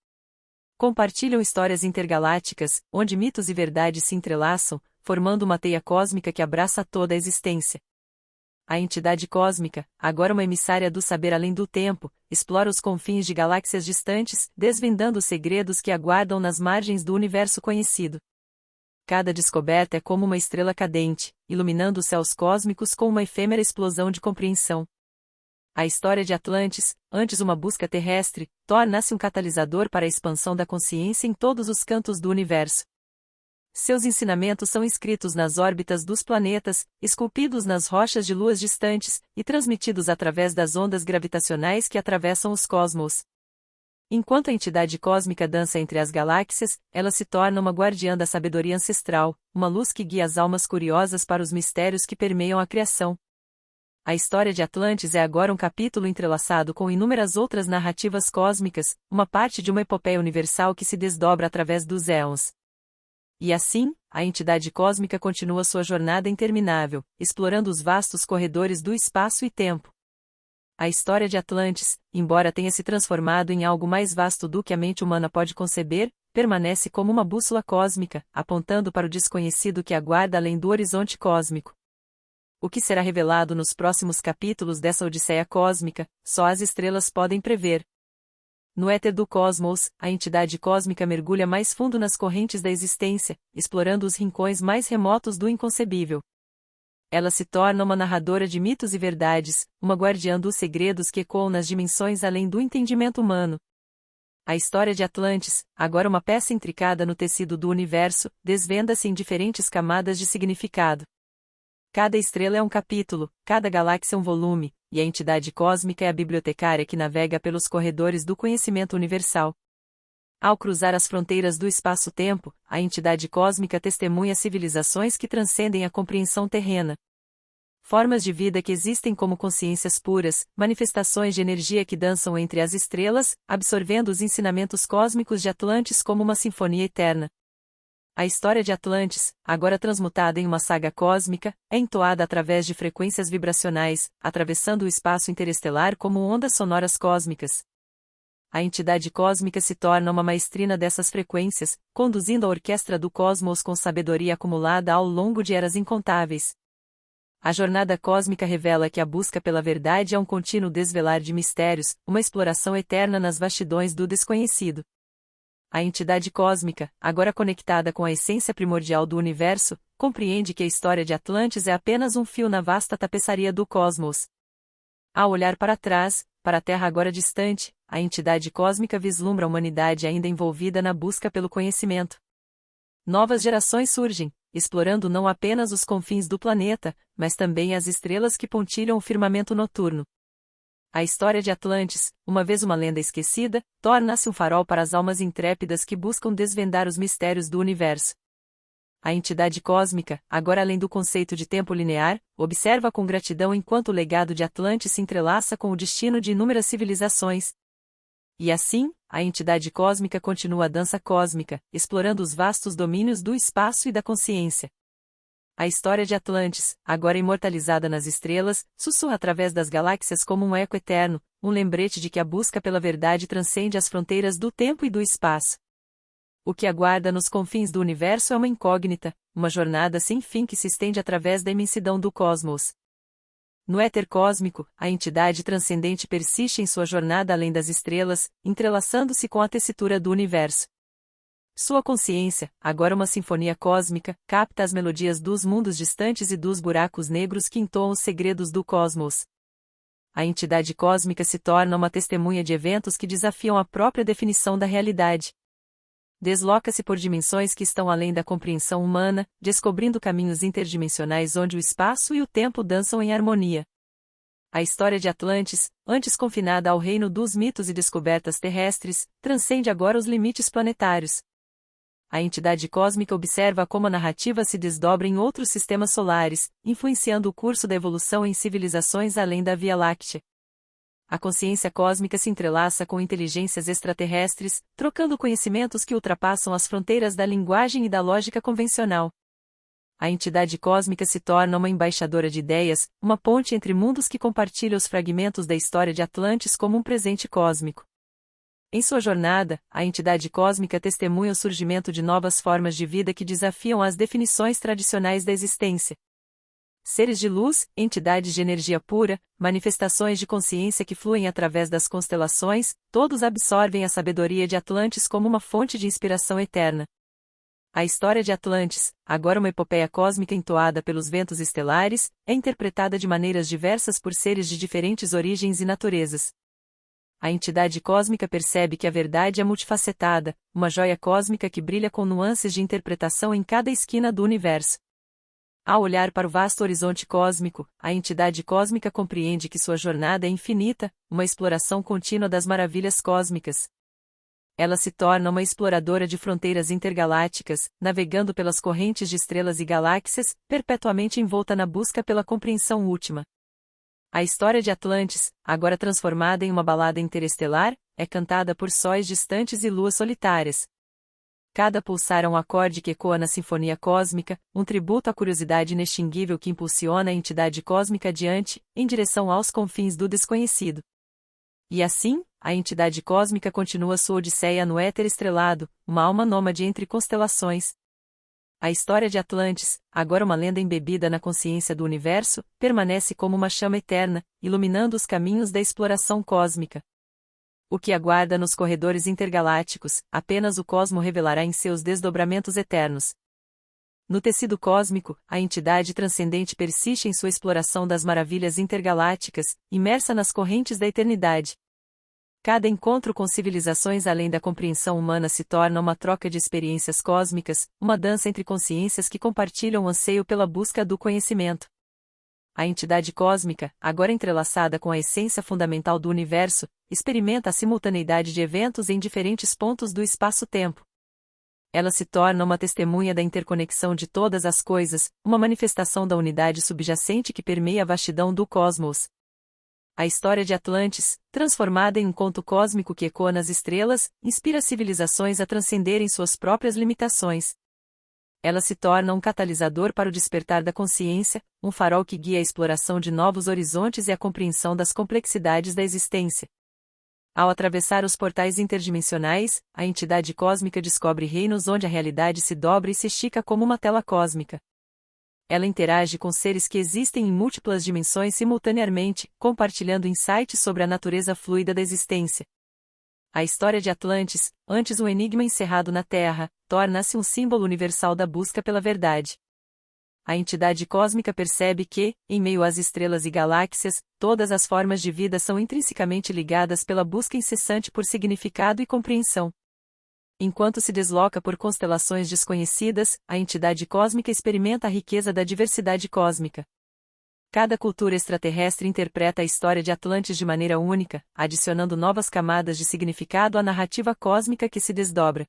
Compartilham histórias intergalácticas, onde mitos e verdades se entrelaçam, formando uma teia cósmica que abraça toda a existência. A entidade cósmica, agora uma emissária do saber além do tempo, explora os confins de galáxias distantes, desvendando os segredos que aguardam nas margens do universo conhecido. Cada descoberta é como uma estrela cadente, iluminando os céus cósmicos com uma efêmera explosão de compreensão. A história de Atlantis, antes uma busca terrestre, torna-se um catalisador para a expansão da consciência em todos os cantos do universo. Seus ensinamentos são inscritos nas órbitas dos planetas, esculpidos nas rochas de luas distantes, e transmitidos através das ondas gravitacionais que atravessam os cosmos. Enquanto a entidade cósmica dança entre as galáxias, ela se torna uma guardiã da sabedoria ancestral, uma luz que guia as almas curiosas para os mistérios que permeiam a criação. A história de Atlantis é agora um capítulo entrelaçado com inúmeras outras narrativas cósmicas, uma parte de uma epopeia universal que se desdobra através dos éons. E assim, a entidade cósmica continua sua jornada interminável, explorando os vastos corredores do espaço e tempo. A história de Atlantis, embora tenha se transformado em algo mais vasto do que a mente humana pode conceber, permanece como uma bússola cósmica, apontando para o desconhecido que aguarda além do horizonte cósmico. O que será revelado nos próximos capítulos dessa odisseia cósmica, só as estrelas podem prever. No éter do cosmos, a entidade cósmica mergulha mais fundo nas correntes da existência, explorando os rincões mais remotos do inconcebível. Ela se torna uma narradora de mitos e verdades, uma guardiã dos segredos que ecoam nas dimensões além do entendimento humano. A história de Atlantis, agora uma peça intricada no tecido do universo, desvenda-se em diferentes camadas de significado. Cada estrela é um capítulo, cada galáxia um volume, e a entidade cósmica é a bibliotecária que navega pelos corredores do conhecimento universal. Ao cruzar as fronteiras do espaço-tempo, a entidade cósmica testemunha civilizações que transcendem a compreensão terrena. Formas de vida que existem como consciências puras, manifestações de energia que dançam entre as estrelas, absorvendo os ensinamentos cósmicos de Atlantis como uma sinfonia eterna. A história de Atlantis, agora transmutada em uma saga cósmica, é entoada através de frequências vibracionais, atravessando o espaço interestelar como ondas sonoras cósmicas. A entidade cósmica se torna uma maestrina dessas frequências, conduzindo a orquestra do cosmos com sabedoria acumulada ao longo de eras incontáveis. A jornada cósmica revela que a busca pela verdade é um contínuo desvelar de mistérios, uma exploração eterna nas vastidões do desconhecido. A entidade cósmica, agora conectada com a essência primordial do universo, compreende que a história de Atlantis é apenas um fio na vasta tapeçaria do cosmos. Ao olhar para trás, para a Terra agora distante, a entidade cósmica vislumbra a humanidade ainda envolvida na busca pelo conhecimento. Novas gerações surgem, explorando não apenas os confins do planeta, mas também as estrelas que pontilham o firmamento noturno. A história de Atlantis, uma vez uma lenda esquecida, torna-se um farol para as almas intrépidas que buscam desvendar os mistérios do universo. A entidade cósmica, agora além do conceito de tempo linear, observa com gratidão enquanto o legado de Atlantis se entrelaça com o destino de inúmeras civilizações. E assim, a entidade cósmica continua a dança cósmica, explorando os vastos domínios do espaço e da consciência. A história de Atlantis, agora imortalizada nas estrelas, sussurra através das galáxias como um eco eterno, um lembrete de que a busca pela verdade transcende as fronteiras do tempo e do espaço. O que aguarda nos confins do universo é uma incógnita, uma jornada sem fim que se estende através da imensidão do cosmos. No éter cósmico, a entidade transcendente persiste em sua jornada além das estrelas, entrelaçando-se com a tessitura do universo. Sua consciência, agora uma sinfonia cósmica, capta as melodias dos mundos distantes e dos buracos negros que entoam os segredos do cosmos. A entidade cósmica se torna uma testemunha de eventos que desafiam a própria definição da realidade. Desloca-se por dimensões que estão além da compreensão humana, descobrindo caminhos interdimensionais onde o espaço e o tempo dançam em harmonia. A história de Atlantis, antes confinada ao reino dos mitos e descobertas terrestres, transcende agora os limites planetários. A entidade cósmica observa como a narrativa se desdobra em outros sistemas solares, influenciando o curso da evolução em civilizações além da Via Láctea. A consciência cósmica se entrelaça com inteligências extraterrestres, trocando conhecimentos que ultrapassam as fronteiras da linguagem e da lógica convencional. A entidade cósmica se torna uma embaixadora de ideias, uma ponte entre mundos que compartilha os fragmentos da história de Atlantis como um presente cósmico. Em sua jornada, a entidade cósmica testemunha o surgimento de novas formas de vida que desafiam as definições tradicionais da existência. Seres de luz, entidades de energia pura, manifestações de consciência que fluem através das constelações, todos absorvem a sabedoria de Atlantis como uma fonte de inspiração eterna. A história de Atlantis, agora uma epopeia cósmica entoada pelos ventos estelares, é interpretada de maneiras diversas por seres de diferentes origens e naturezas. A entidade cósmica percebe que a verdade é multifacetada, uma joia cósmica que brilha com nuances de interpretação em cada esquina do universo. Ao olhar para o vasto horizonte cósmico, a entidade cósmica compreende que sua jornada é infinita, uma exploração contínua das maravilhas cósmicas. Ela se torna uma exploradora de fronteiras intergalácticas, navegando pelas correntes de estrelas e galáxias, perpetuamente envolta na busca pela compreensão última. A história de Atlantis, agora transformada em uma balada interestelar, é cantada por sóis distantes e luas solitárias. Cada pulsar é um acorde que ecoa na sinfonia cósmica, um tributo à curiosidade inextinguível que impulsiona a entidade cósmica adiante, em direção aos confins do desconhecido. E assim, a entidade cósmica continua sua odisseia no éter estrelado, uma alma nômade entre constelações. A história de Atlantis, agora uma lenda embebida na consciência do universo, permanece como uma chama eterna, iluminando os caminhos da exploração cósmica. O que aguarda nos corredores intergalácticos, apenas o cosmo revelará em seus desdobramentos eternos. No tecido cósmico, a entidade transcendente persiste em sua exploração das maravilhas intergalácticas, imersa nas correntes da eternidade. Cada encontro com civilizações além da compreensão humana se torna uma troca de experiências cósmicas, uma dança entre consciências que compartilham o anseio pela busca do conhecimento. A entidade cósmica, agora entrelaçada com a essência fundamental do universo, experimenta a simultaneidade de eventos em diferentes pontos do espaço-tempo. Ela se torna uma testemunha da interconexão de todas as coisas, uma manifestação da unidade subjacente que permeia a vastidão do cosmos. A história de Atlantis, transformada em um conto cósmico que ecoa nas estrelas, inspira civilizações a transcenderem suas próprias limitações. Ela se torna um catalisador para o despertar da consciência, um farol que guia a exploração de novos horizontes e a compreensão das complexidades da existência. Ao atravessar os portais interdimensionais, a entidade cósmica descobre reinos onde a realidade se dobra e se estica como uma tela cósmica. Ela interage com seres que existem em múltiplas dimensões simultaneamente, compartilhando insights sobre a natureza fluida da existência. A história de Atlantis, antes um enigma encerrado na Terra, torna-se um símbolo universal da busca pela verdade. A entidade cósmica percebe que, em meio às estrelas e galáxias, todas as formas de vida são intrinsecamente ligadas pela busca incessante por significado e compreensão. Enquanto se desloca por constelações desconhecidas, a entidade cósmica experimenta a riqueza da diversidade cósmica. Cada cultura extraterrestre interpreta a história de Atlantis de maneira única, adicionando novas camadas de significado à narrativa cósmica que se desdobra.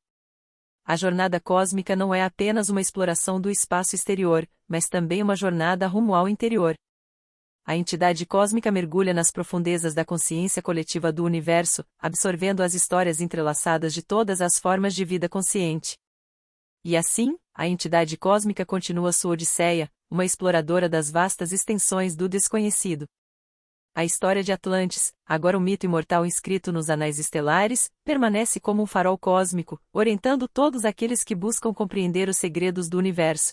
A jornada cósmica não é apenas uma exploração do espaço exterior, mas também uma jornada rumo ao interior. A entidade cósmica mergulha nas profundezas da consciência coletiva do universo, absorvendo as histórias entrelaçadas de todas as formas de vida consciente. E assim, a entidade cósmica continua sua odisseia, uma exploradora das vastas extensões do desconhecido. A história de Atlantis, agora um mito imortal inscrito nos anais estelares, permanece como um farol cósmico, orientando todos aqueles que buscam compreender os segredos do universo.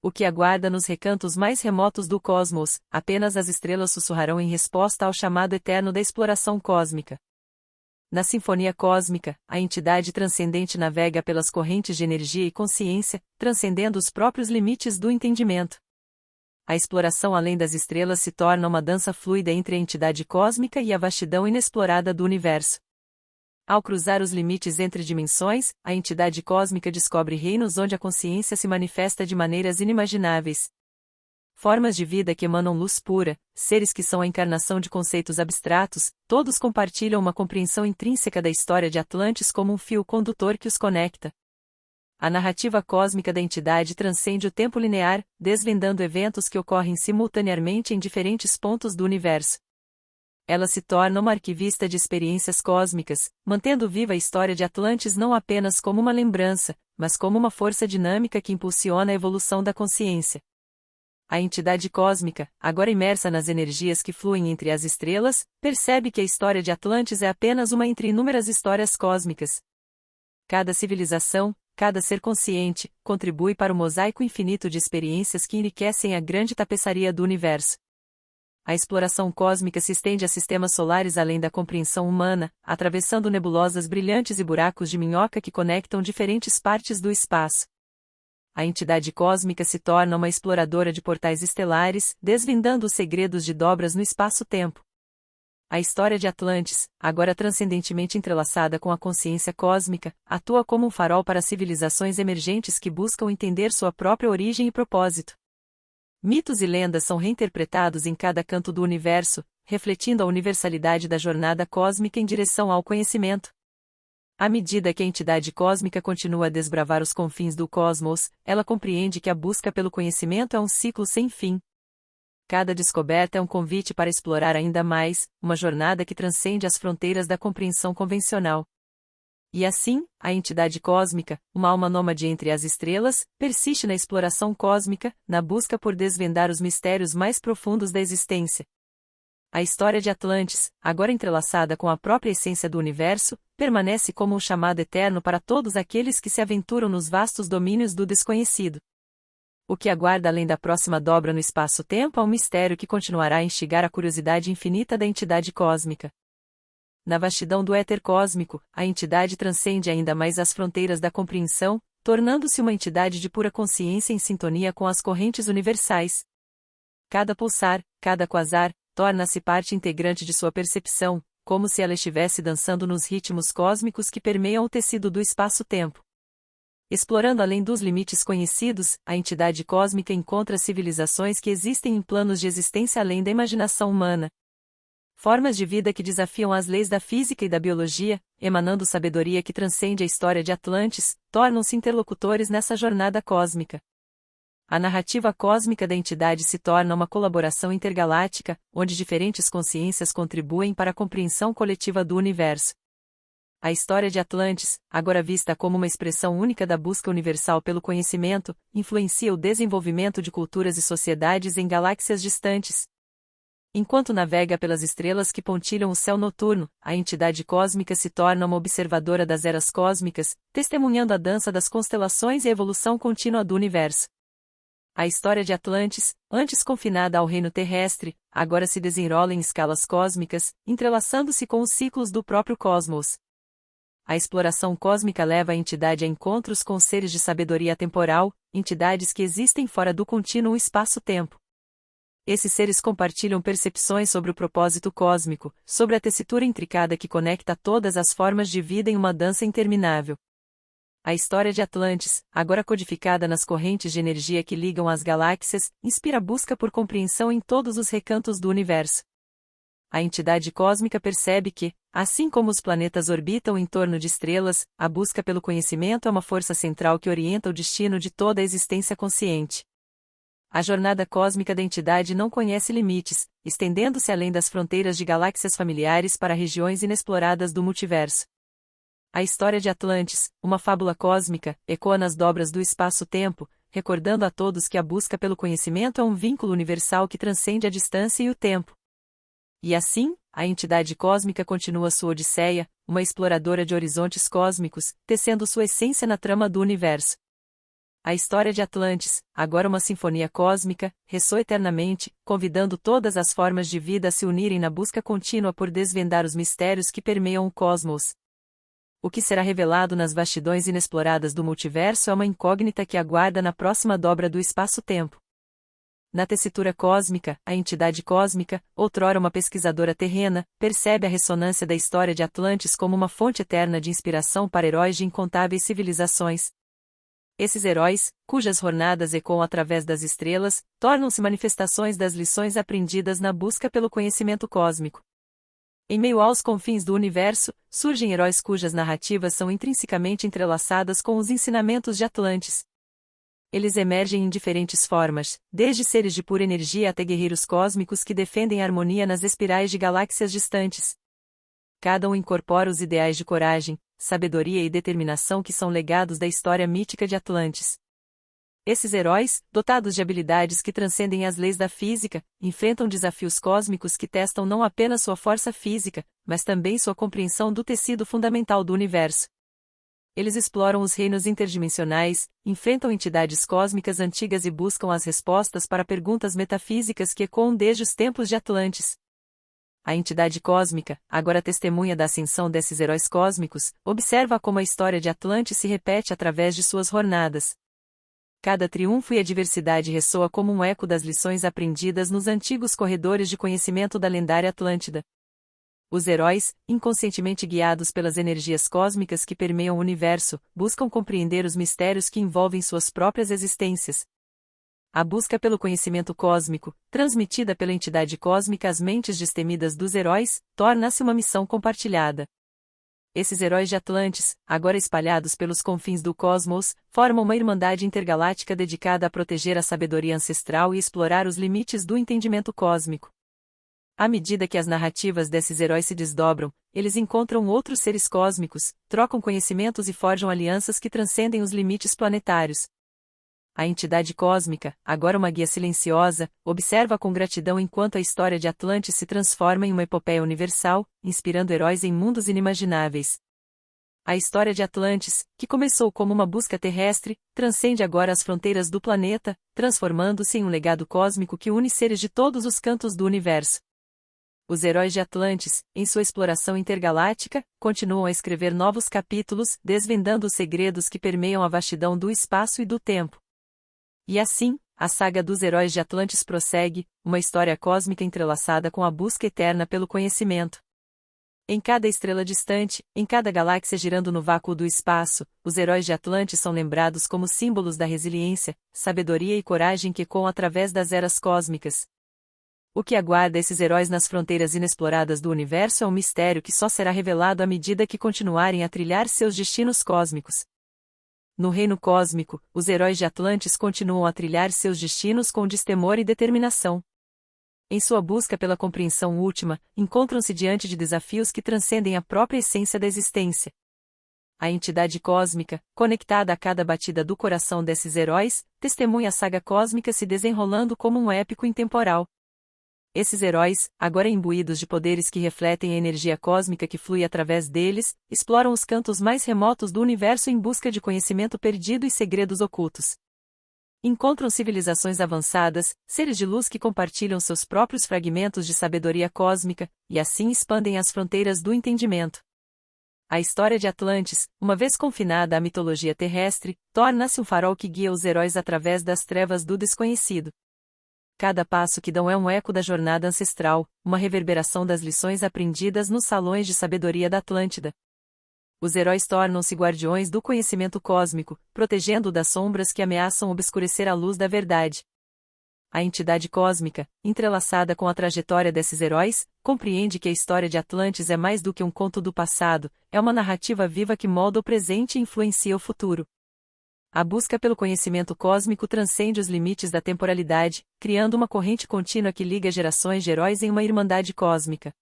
O que aguarda nos recantos mais remotos do cosmos, apenas as estrelas sussurrarão em resposta ao chamado eterno da exploração cósmica. Na sinfonia cósmica, a entidade transcendente navega pelas correntes de energia e consciência, transcendendo os próprios limites do entendimento. A exploração além das estrelas se torna uma dança fluida entre a entidade cósmica e a vastidão inexplorada do universo. Ao cruzar os limites entre dimensões, a entidade cósmica descobre reinos onde a consciência se manifesta de maneiras inimagináveis. Formas de vida que emanam luz pura, seres que são a encarnação de conceitos abstratos, todos compartilham uma compreensão intrínseca da história de Atlantis como um fio condutor que os conecta. A narrativa cósmica da entidade transcende o tempo linear, desvendando eventos que ocorrem simultaneamente em diferentes pontos do universo. Ela se torna uma arquivista de experiências cósmicas, mantendo viva a história de Atlantis não apenas como uma lembrança, mas como uma força dinâmica que impulsiona a evolução da consciência. A entidade cósmica, agora imersa nas energias que fluem entre as estrelas, percebe que a história de Atlantis é apenas uma entre inúmeras histórias cósmicas. Cada civilização, cada ser consciente, contribui para o mosaico infinito de experiências que enriquecem a grande tapeçaria do universo. A exploração cósmica se estende a sistemas solares além da compreensão humana, atravessando nebulosas brilhantes e buracos de minhoca que conectam diferentes partes do espaço. A entidade cósmica se torna uma exploradora de portais estelares, desvendando os segredos de dobras no espaço-tempo. A história de Atlantis, agora transcendentemente entrelaçada com a consciência cósmica, atua como um farol para civilizações emergentes que buscam entender sua própria origem e propósito. Mitos e lendas são reinterpretados em cada canto do universo, refletindo a universalidade da jornada cósmica em direção ao conhecimento. À medida que a entidade cósmica continua a desbravar os confins do cosmos, ela compreende que a busca pelo conhecimento é um ciclo sem fim. Cada descoberta é um convite para explorar ainda mais, uma jornada que transcende as fronteiras da compreensão convencional. E assim, a entidade cósmica, uma alma nômade entre as estrelas, persiste na exploração cósmica, na busca por desvendar os mistérios mais profundos da existência. A história de Atlantis, agora entrelaçada com a própria essência do universo, permanece como um chamado eterno para todos aqueles que se aventuram nos vastos domínios do desconhecido. O que aguarda além da próxima dobra no espaço-tempo é um mistério que continuará a instigar a curiosidade infinita da entidade cósmica. Na vastidão do éter cósmico, a entidade transcende ainda mais as fronteiras da compreensão, tornando-se uma entidade de pura consciência em sintonia com as correntes universais. Cada pulsar, cada quasar, torna-se parte integrante de sua percepção, como se ela estivesse dançando nos ritmos cósmicos que permeiam o tecido do espaço-tempo. Explorando além dos limites conhecidos, a entidade cósmica encontra civilizações que existem em planos de existência além da imaginação humana. Formas de vida que desafiam as leis da física e da biologia, emanando sabedoria que transcende a história de Atlantis, tornam-se interlocutores nessa jornada cósmica. A narrativa cósmica da entidade se torna uma colaboração intergaláctica, onde diferentes consciências contribuem para a compreensão coletiva do universo. A história de Atlantis, agora vista como uma expressão única da busca universal pelo conhecimento, influencia o desenvolvimento de culturas e sociedades em galáxias distantes. Enquanto navega pelas estrelas que pontilham o céu noturno, a entidade cósmica se torna uma observadora das eras cósmicas, testemunhando a dança das constelações e a evolução contínua do universo. A história de Atlantis, antes confinada ao reino terrestre, agora se desenrola em escalas cósmicas, entrelaçando-se com os ciclos do próprio cosmos. A exploração cósmica leva a entidade a encontros com seres de sabedoria atemporal, entidades que existem fora do contínuo espaço-tempo. Esses seres compartilham percepções sobre o propósito cósmico, sobre a tessitura intricada que conecta todas as formas de vida em uma dança interminável. A história de Atlantis, agora codificada nas correntes de energia que ligam as galáxias, inspira a busca por compreensão em todos os recantos do universo. A entidade cósmica percebe que, assim como os planetas orbitam em torno de estrelas, a busca pelo conhecimento é uma força central que orienta o destino de toda a existência consciente. A jornada cósmica da entidade não conhece limites, estendendo-se além das fronteiras de galáxias familiares para regiões inexploradas do multiverso. A história de Atlantis, uma fábula cósmica, ecoa nas dobras do espaço-tempo, recordando a todos que a busca pelo conhecimento é um vínculo universal que transcende a distância e o tempo. E assim, a entidade cósmica continua sua odisseia, uma exploradora de horizontes cósmicos, tecendo sua essência na trama do universo. A história de Atlantis, agora uma sinfonia cósmica, ressoa eternamente, convidando todas as formas de vida a se unirem na busca contínua por desvendar os mistérios que permeiam o cosmos. O que será revelado nas vastidões inexploradas do multiverso é uma incógnita que aguarda na próxima dobra do espaço-tempo. Na tessitura cósmica, a entidade cósmica, outrora uma pesquisadora terrena, percebe a ressonância da história de Atlantis como uma fonte eterna de inspiração para heróis de incontáveis civilizações. Esses heróis, cujas jornadas ecoam através das estrelas, tornam-se manifestações das lições aprendidas na busca pelo conhecimento cósmico. Em meio aos confins do universo, surgem heróis cujas narrativas são intrinsecamente entrelaçadas com os ensinamentos de Atlantis. Eles emergem em diferentes formas, desde seres de pura energia até guerreiros cósmicos que defendem a harmonia nas espirais de galáxias distantes. Cada um incorpora os ideais de coragem, sabedoria e determinação que são legados da história mítica de Atlantis. Esses heróis, dotados de habilidades que transcendem as leis da física, enfrentam desafios cósmicos que testam não apenas sua força física, mas também sua compreensão do tecido fundamental do universo. Eles exploram os reinos interdimensionais, enfrentam entidades cósmicas antigas e buscam as respostas para perguntas metafísicas que ecoam desde os tempos de Atlantis. A entidade cósmica, agora testemunha da ascensão desses heróis cósmicos, observa como a história de Atlantis se repete através de suas jornadas. Cada triunfo e adversidade ressoa como um eco das lições aprendidas nos antigos corredores de conhecimento da lendária Atlântida. Os heróis, inconscientemente guiados pelas energias cósmicas que permeiam o universo, buscam compreender os mistérios que envolvem suas próprias existências. A busca pelo conhecimento cósmico, transmitida pela entidade cósmica às mentes destemidas dos heróis, torna-se uma missão compartilhada. Esses heróis de Atlantis, agora espalhados pelos confins do cosmos, formam uma irmandade intergaláctica dedicada a proteger a sabedoria ancestral e explorar os limites do entendimento cósmico. À medida que as narrativas desses heróis se desdobram, eles encontram outros seres cósmicos, trocam conhecimentos e forjam alianças que transcendem os limites planetários. A entidade cósmica, agora uma guia silenciosa, observa com gratidão enquanto a história de Atlantis se transforma em uma epopeia universal, inspirando heróis em mundos inimagináveis. A história de Atlantis, que começou como uma busca terrestre, transcende agora as fronteiras do planeta, transformando-se em um legado cósmico que une seres de todos os cantos do universo. Os heróis de Atlantis, em sua exploração intergaláctica, continuam a escrever novos capítulos, desvendando os segredos que permeiam a vastidão do espaço e do tempo. E assim, a saga dos heróis de Atlantis prossegue, uma história cósmica entrelaçada com a busca eterna pelo conhecimento. Em cada estrela distante, em cada galáxia girando no vácuo do espaço, os heróis de Atlantis são lembrados como símbolos da resiliência, sabedoria e coragem que ecoam através das eras cósmicas. O que aguarda esses heróis nas fronteiras inexploradas do universo é um mistério que só será revelado à medida que continuarem a trilhar seus destinos cósmicos. No reino cósmico, os heróis de Atlantis continuam a trilhar seus destinos com destemor e determinação. Em sua busca pela compreensão última, encontram-se diante de desafios que transcendem a própria essência da existência. A entidade cósmica, conectada a cada batida do coração desses heróis, testemunha a saga cósmica se desenrolando como um épico intemporal. Esses heróis, agora imbuídos de poderes que refletem a energia cósmica que flui através deles, exploram os cantos mais remotos do universo em busca de conhecimento perdido e segredos ocultos. Encontram civilizações avançadas, seres de luz que compartilham seus próprios fragmentos de sabedoria cósmica, e assim expandem as fronteiras do entendimento. A história de Atlantis, uma vez confinada à mitologia terrestre, torna-se um farol que guia os heróis através das trevas do desconhecido. Cada passo que dão é um eco da jornada ancestral, uma reverberação das lições aprendidas nos salões de sabedoria da Atlântida. Os heróis tornam-se guardiões do conhecimento cósmico, protegendo-o das sombras que ameaçam obscurecer a luz da verdade. A entidade cósmica, entrelaçada com a trajetória desses heróis, compreende que a história de Atlantis é mais do que um conto do passado, é uma narrativa viva que molda o presente e influencia o futuro. A busca pelo conhecimento cósmico transcende os limites da temporalidade, criando uma corrente contínua que liga gerações de heróis em uma irmandade cósmica.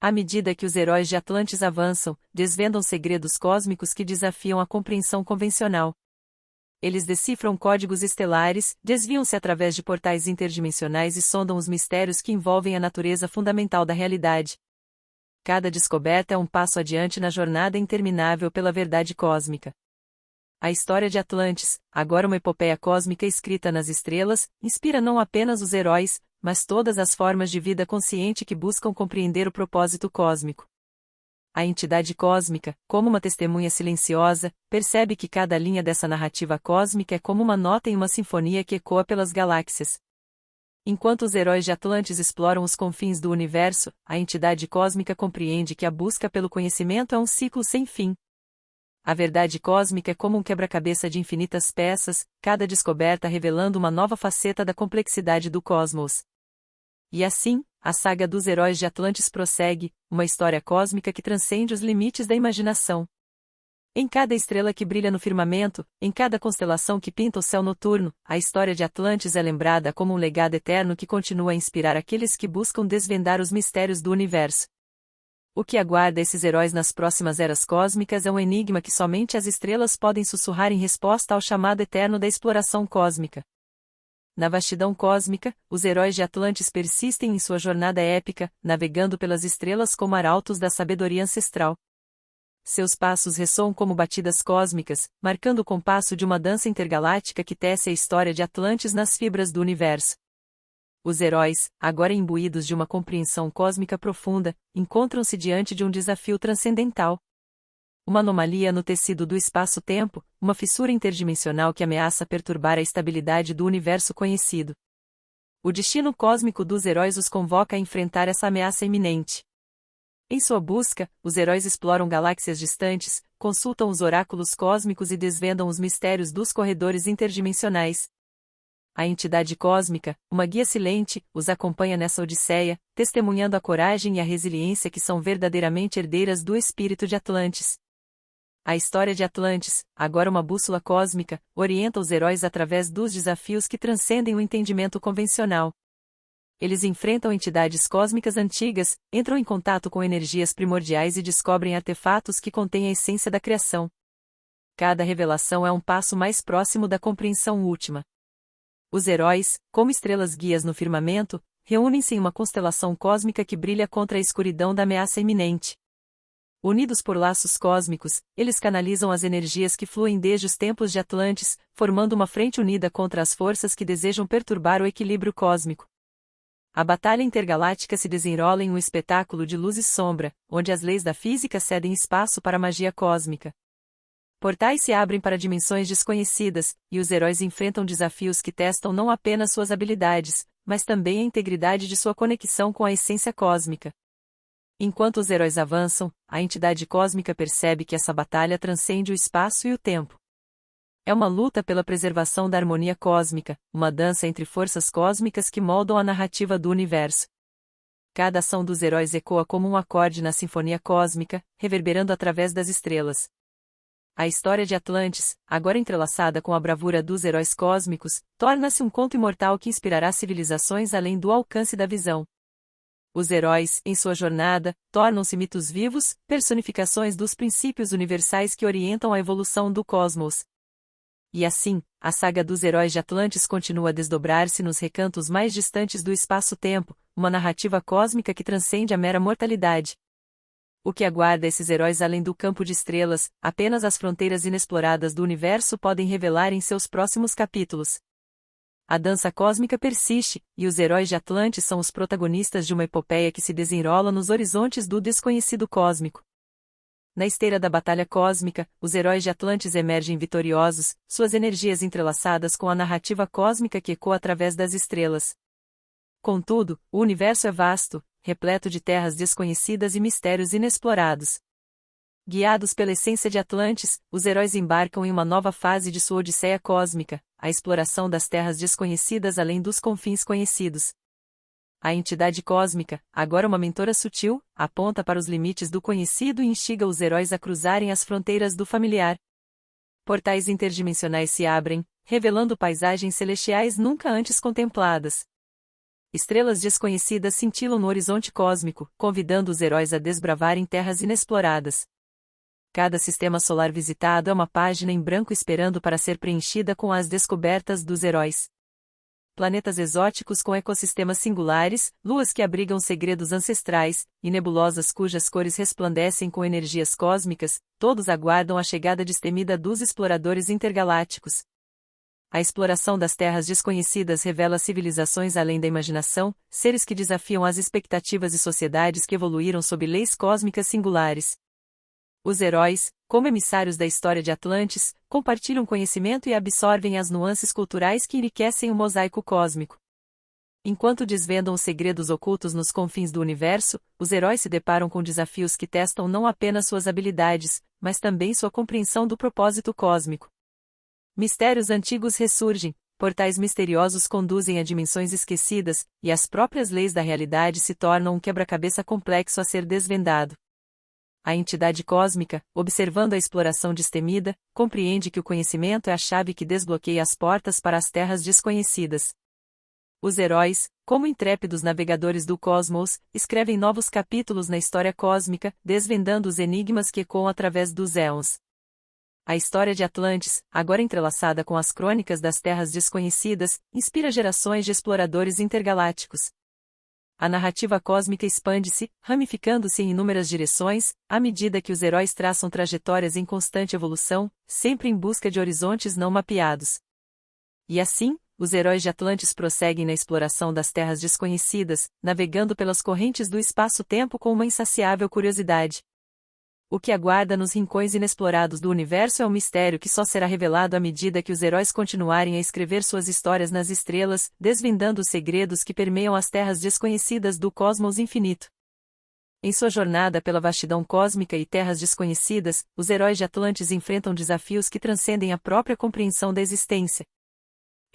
À medida que os heróis de Atlantis avançam, desvendam segredos cósmicos que desafiam a compreensão convencional. Eles decifram códigos estelares, desviam-se através de portais interdimensionais e sondam os mistérios que envolvem a natureza fundamental da realidade. Cada descoberta é um passo adiante na jornada interminável pela verdade cósmica. A história de Atlantis, agora uma epopeia cósmica escrita nas estrelas, inspira não apenas os heróis, mas todas as formas de vida consciente que buscam compreender o propósito cósmico. A entidade cósmica, como uma testemunha silenciosa, percebe que cada linha dessa narrativa cósmica é como uma nota em uma sinfonia que ecoa pelas galáxias. Enquanto os heróis de Atlantis exploram os confins do universo, a entidade cósmica compreende que a busca pelo conhecimento é um ciclo sem fim. A verdade cósmica é como um quebra-cabeça de infinitas peças, cada descoberta revelando uma nova faceta da complexidade do cosmos. E assim, a saga dos heróis de Atlantis prossegue, uma história cósmica que transcende os limites da imaginação. Em cada estrela que brilha no firmamento, em cada constelação que pinta o céu noturno, a história de Atlantis é lembrada como um legado eterno que continua a inspirar aqueles que buscam desvendar os mistérios do universo. O que aguarda esses heróis nas próximas eras cósmicas é um enigma que somente as estrelas podem sussurrar em resposta ao chamado eterno da exploração cósmica. Na vastidão cósmica, os heróis de Atlantis persistem em sua jornada épica, navegando pelas estrelas como arautos da sabedoria ancestral. Seus passos ressoam como batidas cósmicas, marcando o compasso de uma dança intergaláctica que tece a história de Atlantis nas fibras do universo. Os heróis, agora imbuídos de uma compreensão cósmica profunda, encontram-se diante de um desafio transcendental. Uma anomalia no tecido do espaço-tempo, uma fissura interdimensional que ameaça perturbar a estabilidade do universo conhecido. O destino cósmico dos heróis os convoca a enfrentar essa ameaça iminente. Em sua busca, os heróis exploram galáxias distantes, consultam os oráculos cósmicos e desvendam os mistérios dos corredores interdimensionais. A entidade cósmica, uma guia silente, os acompanha nessa odisseia, testemunhando a coragem e a resiliência que são verdadeiramente herdeiras do espírito de Atlantis. A história de Atlantis, agora uma bússola cósmica, orienta os heróis através dos desafios que transcendem o entendimento convencional. Eles enfrentam entidades cósmicas antigas, entram em contato com energias primordiais e descobrem artefatos que contêm a essência da criação. Cada revelação é um passo mais próximo da compreensão última. Os heróis, como estrelas guias no firmamento, reúnem-se em uma constelação cósmica que brilha contra a escuridão da ameaça iminente. Unidos por laços cósmicos, eles canalizam as energias que fluem desde os tempos de Atlantis, formando uma frente unida contra as forças que desejam perturbar o equilíbrio cósmico. A batalha intergaláctica se desenrola em um espetáculo de luz e sombra, onde as leis da física cedem espaço para a magia cósmica. Portais se abrem para dimensões desconhecidas, e os heróis enfrentam desafios que testam não apenas suas habilidades, mas também a integridade de sua conexão com a essência cósmica. Enquanto os heróis avançam, a entidade cósmica percebe que essa batalha transcende o espaço e o tempo. É uma luta pela preservação da harmonia cósmica, uma dança entre forças cósmicas que moldam a narrativa do universo. Cada ação dos heróis ecoa como um acorde na sinfonia cósmica, reverberando através das estrelas. A história de Atlantis, agora entrelaçada com a bravura dos heróis cósmicos, torna-se um conto imortal que inspirará civilizações além do alcance da visão. Os heróis, em sua jornada, tornam-se mitos vivos, personificações dos princípios universais que orientam a evolução do cosmos. E assim, a saga dos heróis de Atlantis continua a desdobrar-se nos recantos mais distantes do espaço-tempo, uma narrativa cósmica que transcende a mera mortalidade. O que aguarda esses heróis além do campo de estrelas, apenas as fronteiras inexploradas do universo podem revelar em seus próximos capítulos. A dança cósmica persiste, e os heróis de Atlantis são os protagonistas de uma epopeia que se desenrola nos horizontes do desconhecido cósmico. Na esteira da batalha cósmica, os heróis de Atlantis emergem vitoriosos, suas energias entrelaçadas com a narrativa cósmica que ecoa através das estrelas. Contudo, o universo é vasto, repleto de terras desconhecidas e mistérios inexplorados. Guiados pela essência de Atlantis, os heróis embarcam em uma nova fase de sua odisseia cósmica, a exploração das terras desconhecidas além dos confins conhecidos. A entidade cósmica, agora uma mentora sutil, aponta para os limites do conhecido e instiga os heróis a cruzarem as fronteiras do familiar. Portais interdimensionais se abrem, revelando paisagens celestiais nunca antes contempladas. Estrelas desconhecidas cintilam no horizonte cósmico, convidando os heróis a desbravarem terras inexploradas. Cada sistema solar visitado é uma página em branco esperando para ser preenchida com as descobertas dos heróis. Planetas exóticos com ecossistemas singulares, luas que abrigam segredos ancestrais, e nebulosas cujas cores resplandecem com energias cósmicas, todos aguardam a chegada destemida dos exploradores intergalácticos. A exploração das terras desconhecidas revela civilizações além da imaginação, seres que desafiam as expectativas e sociedades que evoluíram sob leis cósmicas singulares. Os heróis, como emissários da história de Atlantis, compartilham conhecimento e absorvem as nuances culturais que enriquecem o mosaico cósmico. Enquanto desvendam os segredos ocultos nos confins do universo, os heróis se deparam com desafios que testam não apenas suas habilidades, mas também sua compreensão do propósito cósmico. Mistérios antigos ressurgem, portais misteriosos conduzem a dimensões esquecidas, e as próprias leis da realidade se tornam um quebra-cabeça complexo a ser desvendado. A entidade cósmica, observando a exploração destemida, compreende que o conhecimento é a chave que desbloqueia as portas para as terras desconhecidas. Os heróis, como intrépidos navegadores do cosmos, escrevem novos capítulos na história cósmica, desvendando os enigmas que ecoam através dos éons. A história de Atlantis, agora entrelaçada com as crônicas das terras desconhecidas, inspira gerações de exploradores intergalácticos. A narrativa cósmica expande-se, ramificando-se em inúmeras direções, à medida que os heróis traçam trajetórias em constante evolução, sempre em busca de horizontes não mapeados. E assim, os heróis de Atlantis prosseguem na exploração das terras desconhecidas, navegando pelas correntes do espaço-tempo com uma insaciável curiosidade. O que aguarda nos rincões inexplorados do universo é um mistério que só será revelado à medida que os heróis continuarem a escrever suas histórias nas estrelas, desvendando os segredos que permeiam as terras desconhecidas do cosmos infinito. Em sua jornada pela vastidão cósmica e terras desconhecidas, os heróis de Atlantis enfrentam desafios que transcendem a própria compreensão da existência.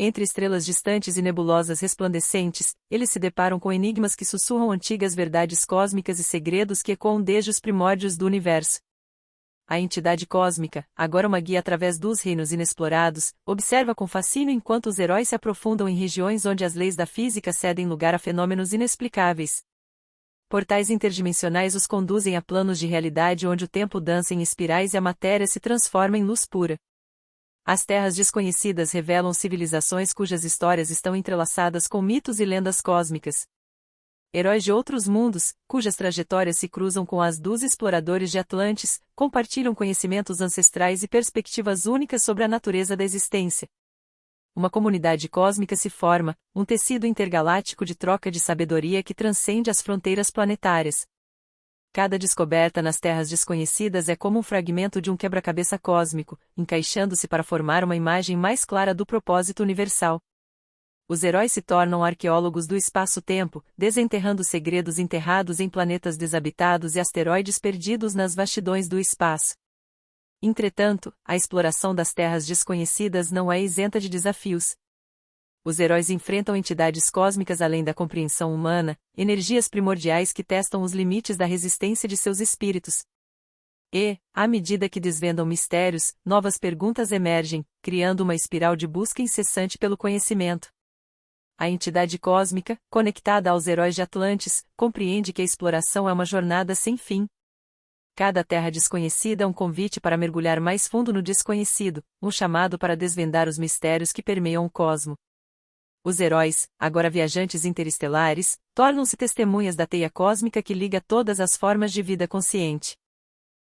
Entre estrelas distantes e nebulosas resplandecentes, eles se deparam com enigmas que sussurram antigas verdades cósmicas e segredos que ecoam desde os primórdios do universo. A entidade cósmica, agora uma guia através dos reinos inexplorados, observa com fascínio enquanto os heróis se aprofundam em regiões onde as leis da física cedem lugar a fenômenos inexplicáveis. Portais interdimensionais os conduzem a planos de realidade onde o tempo dança em espirais e a matéria se transforma em luz pura. As terras desconhecidas revelam civilizações cujas histórias estão entrelaçadas com mitos e lendas cósmicas. Heróis de outros mundos, cujas trajetórias se cruzam com as dos exploradores de Atlantis, compartilham conhecimentos ancestrais e perspectivas únicas sobre a natureza da existência. Uma comunidade cósmica se forma, um tecido intergaláctico de troca de sabedoria que transcende as fronteiras planetárias. Cada descoberta nas terras desconhecidas é como um fragmento de um quebra-cabeça cósmico, encaixando-se para formar uma imagem mais clara do propósito universal. Os heróis se tornam arqueólogos do espaço-tempo, desenterrando segredos enterrados em planetas desabitados e asteroides perdidos nas vastidões do espaço. Entretanto, a exploração das terras desconhecidas não é isenta de desafios. Os heróis enfrentam entidades cósmicas além da compreensão humana, energias primordiais que testam os limites da resistência de seus espíritos. E, à medida que desvendam mistérios, novas perguntas emergem, criando uma espiral de busca incessante pelo conhecimento. A entidade cósmica, conectada aos heróis de Atlantis, compreende que a exploração é uma jornada sem fim. Cada terra desconhecida é um convite para mergulhar mais fundo no desconhecido, um chamado para desvendar os mistérios que permeiam o cosmo. Os heróis, agora viajantes interestelares, tornam-se testemunhas da teia cósmica que liga todas as formas de vida consciente.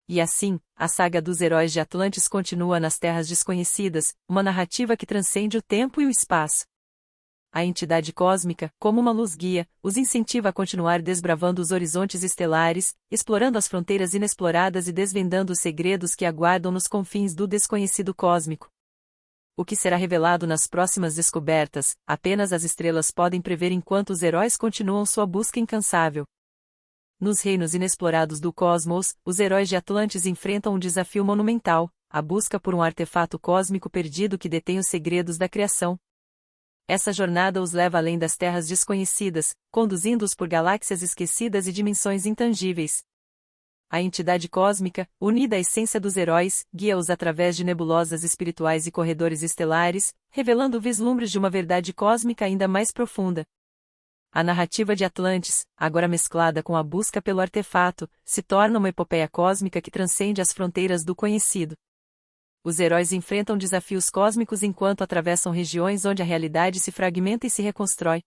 E assim, a saga dos heróis de Atlantis continua nas terras desconhecidas, uma narrativa que transcende o tempo e o espaço. A entidade cósmica, como uma luz-guia, os incentiva a continuar desbravando os horizontes estelares, explorando as fronteiras inexploradas e desvendando os segredos que aguardam nos confins do desconhecido cósmico. O que será revelado nas próximas descobertas, apenas as estrelas podem prever enquanto os heróis continuam sua busca incansável. Nos reinos inexplorados do cosmos, os heróis de Atlantis enfrentam um desafio monumental, a busca por um artefato cósmico perdido que detém os segredos da criação. Essa jornada os leva além das terras desconhecidas, conduzindo-os por galáxias esquecidas e dimensões intangíveis. A entidade cósmica, unida à essência dos heróis, guia-os através de nebulosas espirituais e corredores estelares, revelando vislumbres de uma verdade cósmica ainda mais profunda. A narrativa de Atlantis, agora mesclada com a busca pelo artefato, se torna uma epopeia cósmica que transcende as fronteiras do conhecido. Os heróis enfrentam desafios cósmicos enquanto atravessam regiões onde a realidade se fragmenta e se reconstrói.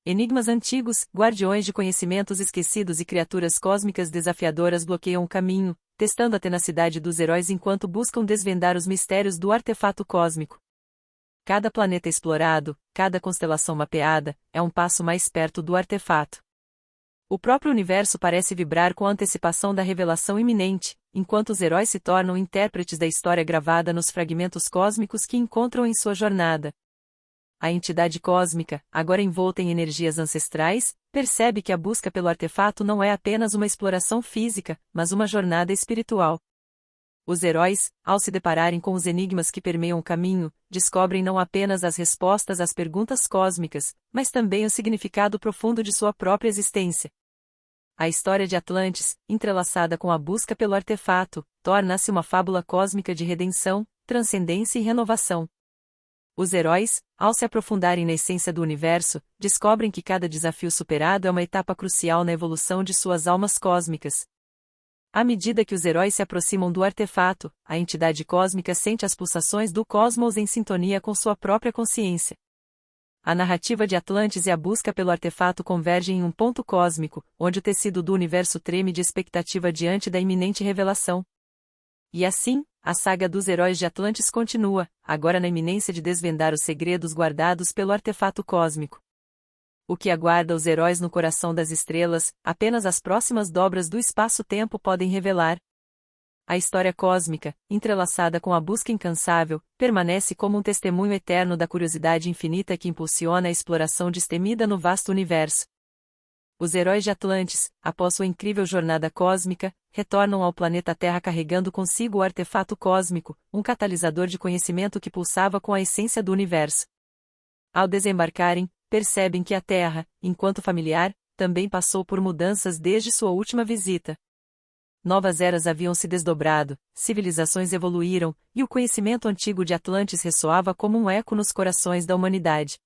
Enigmas antigos, guardiões de conhecimentos esquecidos e criaturas cósmicas desafiadoras bloqueiam o caminho, testando a tenacidade dos heróis enquanto buscam desvendar os mistérios do artefato cósmico. Cada planeta explorado, cada constelação mapeada, é um passo mais perto do artefato. O próprio universo parece vibrar com a antecipação da revelação iminente, enquanto os heróis se tornam intérpretes da história gravada nos fragmentos cósmicos que encontram em sua jornada. A entidade cósmica, agora envolta em energias ancestrais, percebe que a busca pelo artefato não é apenas uma exploração física, mas uma jornada espiritual. Os heróis, ao se depararem com os enigmas que permeiam o caminho, descobrem não apenas as respostas às perguntas cósmicas, mas também o significado profundo de sua própria existência. A história de Atlantis, entrelaçada com a busca pelo artefato, torna-se uma fábula cósmica de redenção, transcendência e renovação. Os heróis, ao se aprofundarem na essência do universo, descobrem que cada desafio superado é uma etapa crucial na evolução de suas almas cósmicas. À medida que os heróis se aproximam do artefato, a entidade cósmica sente as pulsações do cosmos em sintonia com sua própria consciência. A narrativa de Atlantis e a busca pelo artefato convergem em um ponto cósmico, onde o tecido do universo treme de expectativa diante da iminente revelação. E assim, a saga dos heróis de Atlantis continua, agora na iminência de desvendar os segredos guardados pelo artefato cósmico. O que aguarda os heróis no coração das estrelas, apenas as próximas dobras do espaço-tempo podem revelar. A história cósmica, entrelaçada com a busca incansável, permanece como um testemunho eterno da curiosidade infinita que impulsiona a exploração destemida no vasto universo. Os heróis de Atlantis, após sua incrível jornada cósmica, retornam ao planeta Terra carregando consigo o artefato cósmico, um catalisador de conhecimento que pulsava com a essência do universo. Ao desembarcarem, percebem que a Terra, enquanto familiar, também passou por mudanças desde sua última visita. Novas eras haviam se desdobrado, civilizações evoluíram, e o conhecimento antigo de Atlantis ressoava como um eco nos corações da humanidade.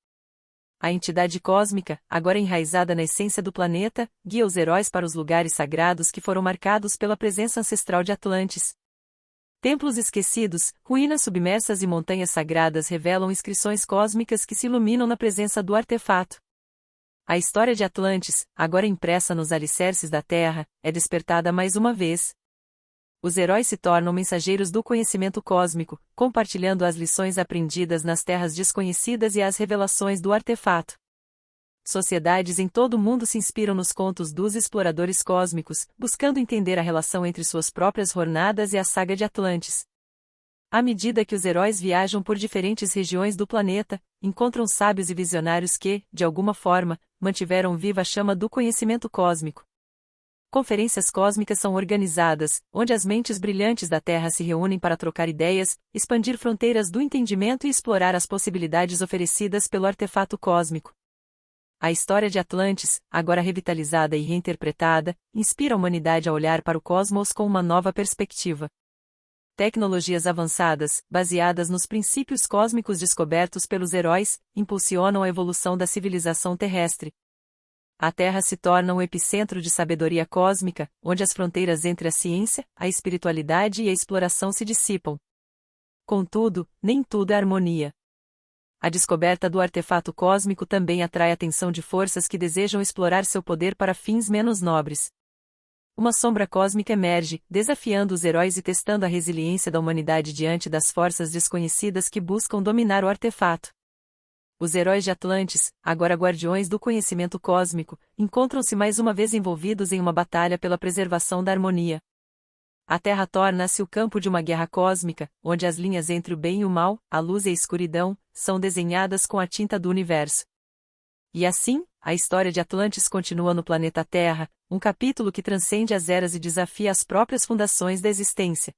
A entidade cósmica, agora enraizada na essência do planeta, guia os heróis para os lugares sagrados que foram marcados pela presença ancestral de Atlantis. Templos esquecidos, ruínas submersas e montanhas sagradas revelam inscrições cósmicas que se iluminam na presença do artefato. A história de Atlantis, agora impressa nos alicerces da Terra, é despertada mais uma vez. Os heróis se tornam mensageiros do conhecimento cósmico, compartilhando as lições aprendidas nas terras desconhecidas e as revelações do artefato. Sociedades em todo o mundo se inspiram nos contos dos exploradores cósmicos, buscando entender a relação entre suas próprias jornadas e a saga de Atlantis. À medida que os heróis viajam por diferentes regiões do planeta, encontram sábios e visionários que, de alguma forma, mantiveram viva a chama do conhecimento cósmico. Conferências cósmicas são organizadas, onde as mentes brilhantes da Terra se reúnem para trocar ideias, expandir fronteiras do entendimento e explorar as possibilidades oferecidas pelo artefato cósmico. A história de Atlantis, agora revitalizada e reinterpretada, inspira a humanidade a olhar para o cosmos com uma nova perspectiva. Tecnologias avançadas, baseadas nos princípios cósmicos descobertos pelos heróis, impulsionam a evolução da civilização terrestre. A Terra se torna um epicentro de sabedoria cósmica, onde as fronteiras entre a ciência, a espiritualidade e a exploração se dissipam. Contudo, nem tudo é harmonia. A descoberta do artefato cósmico também atrai a atenção de forças que desejam explorar seu poder para fins menos nobres. Uma sombra cósmica emerge, desafiando os heróis e testando a resiliência da humanidade diante das forças desconhecidas que buscam dominar o artefato. Os heróis de Atlantis, agora guardiões do conhecimento cósmico, encontram-se mais uma vez envolvidos em uma batalha pela preservação da harmonia. A Terra torna-se o campo de uma guerra cósmica, onde as linhas entre o bem e o mal, a luz e a escuridão, são desenhadas com a tinta do universo. E assim, a história de Atlantis continua no planeta Terra, um capítulo que transcende as eras e desafia as próprias fundações da existência.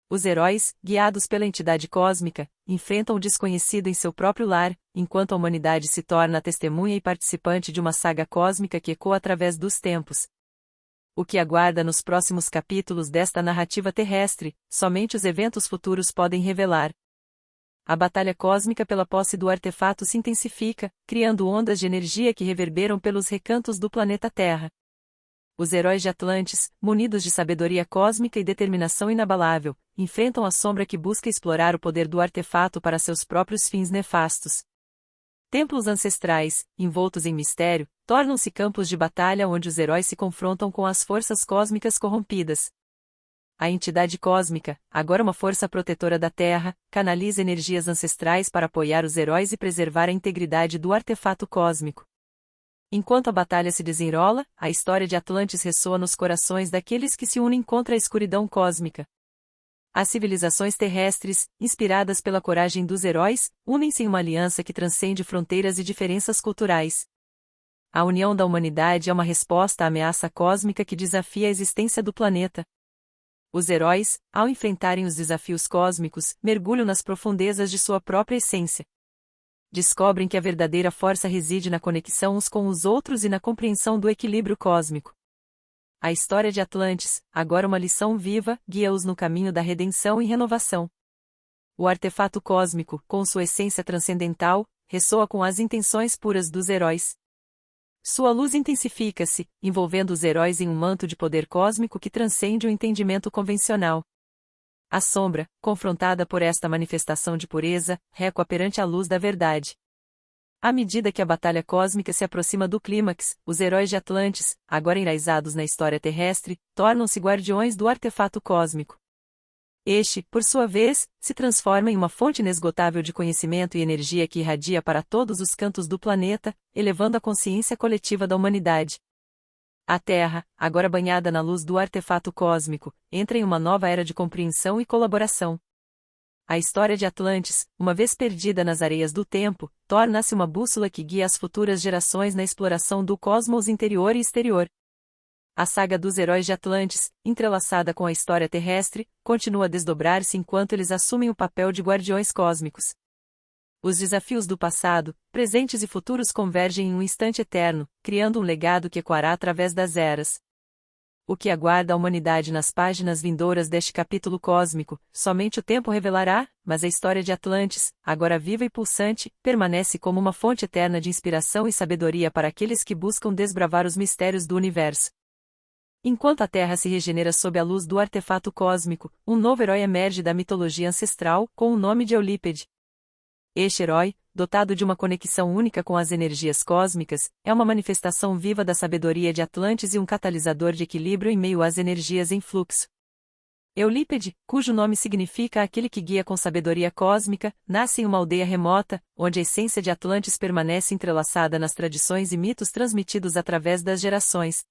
Os heróis, guiados pela entidade cósmica, enfrentam o desconhecido em seu próprio lar, enquanto a humanidade se torna testemunha e participante de uma saga cósmica que ecoa através dos tempos. O que aguarda nos próximos capítulos desta narrativa terrestre, somente os eventos futuros podem revelar. A batalha cósmica pela posse do artefato se intensifica, criando ondas de energia que reverberam pelos recantos do planeta Terra. Os heróis de Atlantis, munidos de sabedoria cósmica e determinação inabalável, enfrentam a sombra que busca explorar o poder do artefato para seus próprios fins nefastos. Templos ancestrais, envoltos em mistério, tornam-se campos de batalha onde os heróis se confrontam com as forças cósmicas corrompidas. A entidade cósmica, agora uma força protetora da Terra, canaliza energias ancestrais para apoiar os heróis e preservar a integridade do artefato cósmico. Enquanto a batalha se desenrola, a história de Atlantis ressoa nos corações daqueles que se unem contra a escuridão cósmica. As civilizações terrestres, inspiradas pela coragem dos heróis, unem-se em uma aliança que transcende fronteiras e diferenças culturais. A união da humanidade é uma resposta à ameaça cósmica que desafia a existência do planeta. Os heróis, ao enfrentarem os desafios cósmicos, mergulham nas profundezas de sua própria essência. Descobrem que a verdadeira força reside na conexão uns com os outros e na compreensão do equilíbrio cósmico. A história de Atlantis, agora uma lição viva, guia-os no caminho da redenção e renovação. O artefato cósmico, com sua essência transcendental, ressoa com as intenções puras dos heróis. Sua luz intensifica-se, envolvendo os heróis em um manto de poder cósmico que transcende o entendimento convencional. A sombra, confrontada por esta manifestação de pureza, recua perante a luz da verdade. À medida que a batalha cósmica se aproxima do clímax, os heróis de Atlantis, agora enraizados na história terrestre, tornam-se guardiões do artefato cósmico. Este, por sua vez, se transforma em uma fonte inesgotável de conhecimento e energia que irradia para todos os cantos do planeta, elevando a consciência coletiva da humanidade. A Terra, agora banhada na luz do artefato cósmico, entra em uma nova era de compreensão e colaboração. A história de Atlantis, uma vez perdida nas areias do tempo, torna-se uma bússola que guia as futuras gerações na exploração do cosmos interior e exterior. A saga dos heróis de Atlantis, entrelaçada com a história terrestre, continua a desdobrar-se enquanto eles assumem o papel de guardiões cósmicos. Os desafios do passado, presentes e futuros convergem em um instante eterno, criando um legado que ecoará através das eras. O que aguarda a humanidade nas páginas vindouras deste capítulo cósmico, somente o tempo revelará, mas a história de Atlantis, agora viva e pulsante, permanece como uma fonte eterna de inspiração e sabedoria para aqueles que buscam desbravar os mistérios do universo. Enquanto a Terra se regenera sob a luz do artefato cósmico, um novo herói emerge da mitologia ancestral, com o nome de Eurípede. Este herói, dotado de uma conexão única com as energias cósmicas, é uma manifestação viva da sabedoria de Atlantis e um catalisador de equilíbrio em meio às energias em fluxo. Eurípede, cujo nome significa aquele que guia com sabedoria cósmica, nasce em uma aldeia remota, onde a essência de Atlantis permanece entrelaçada nas tradições e mitos transmitidos através das gerações.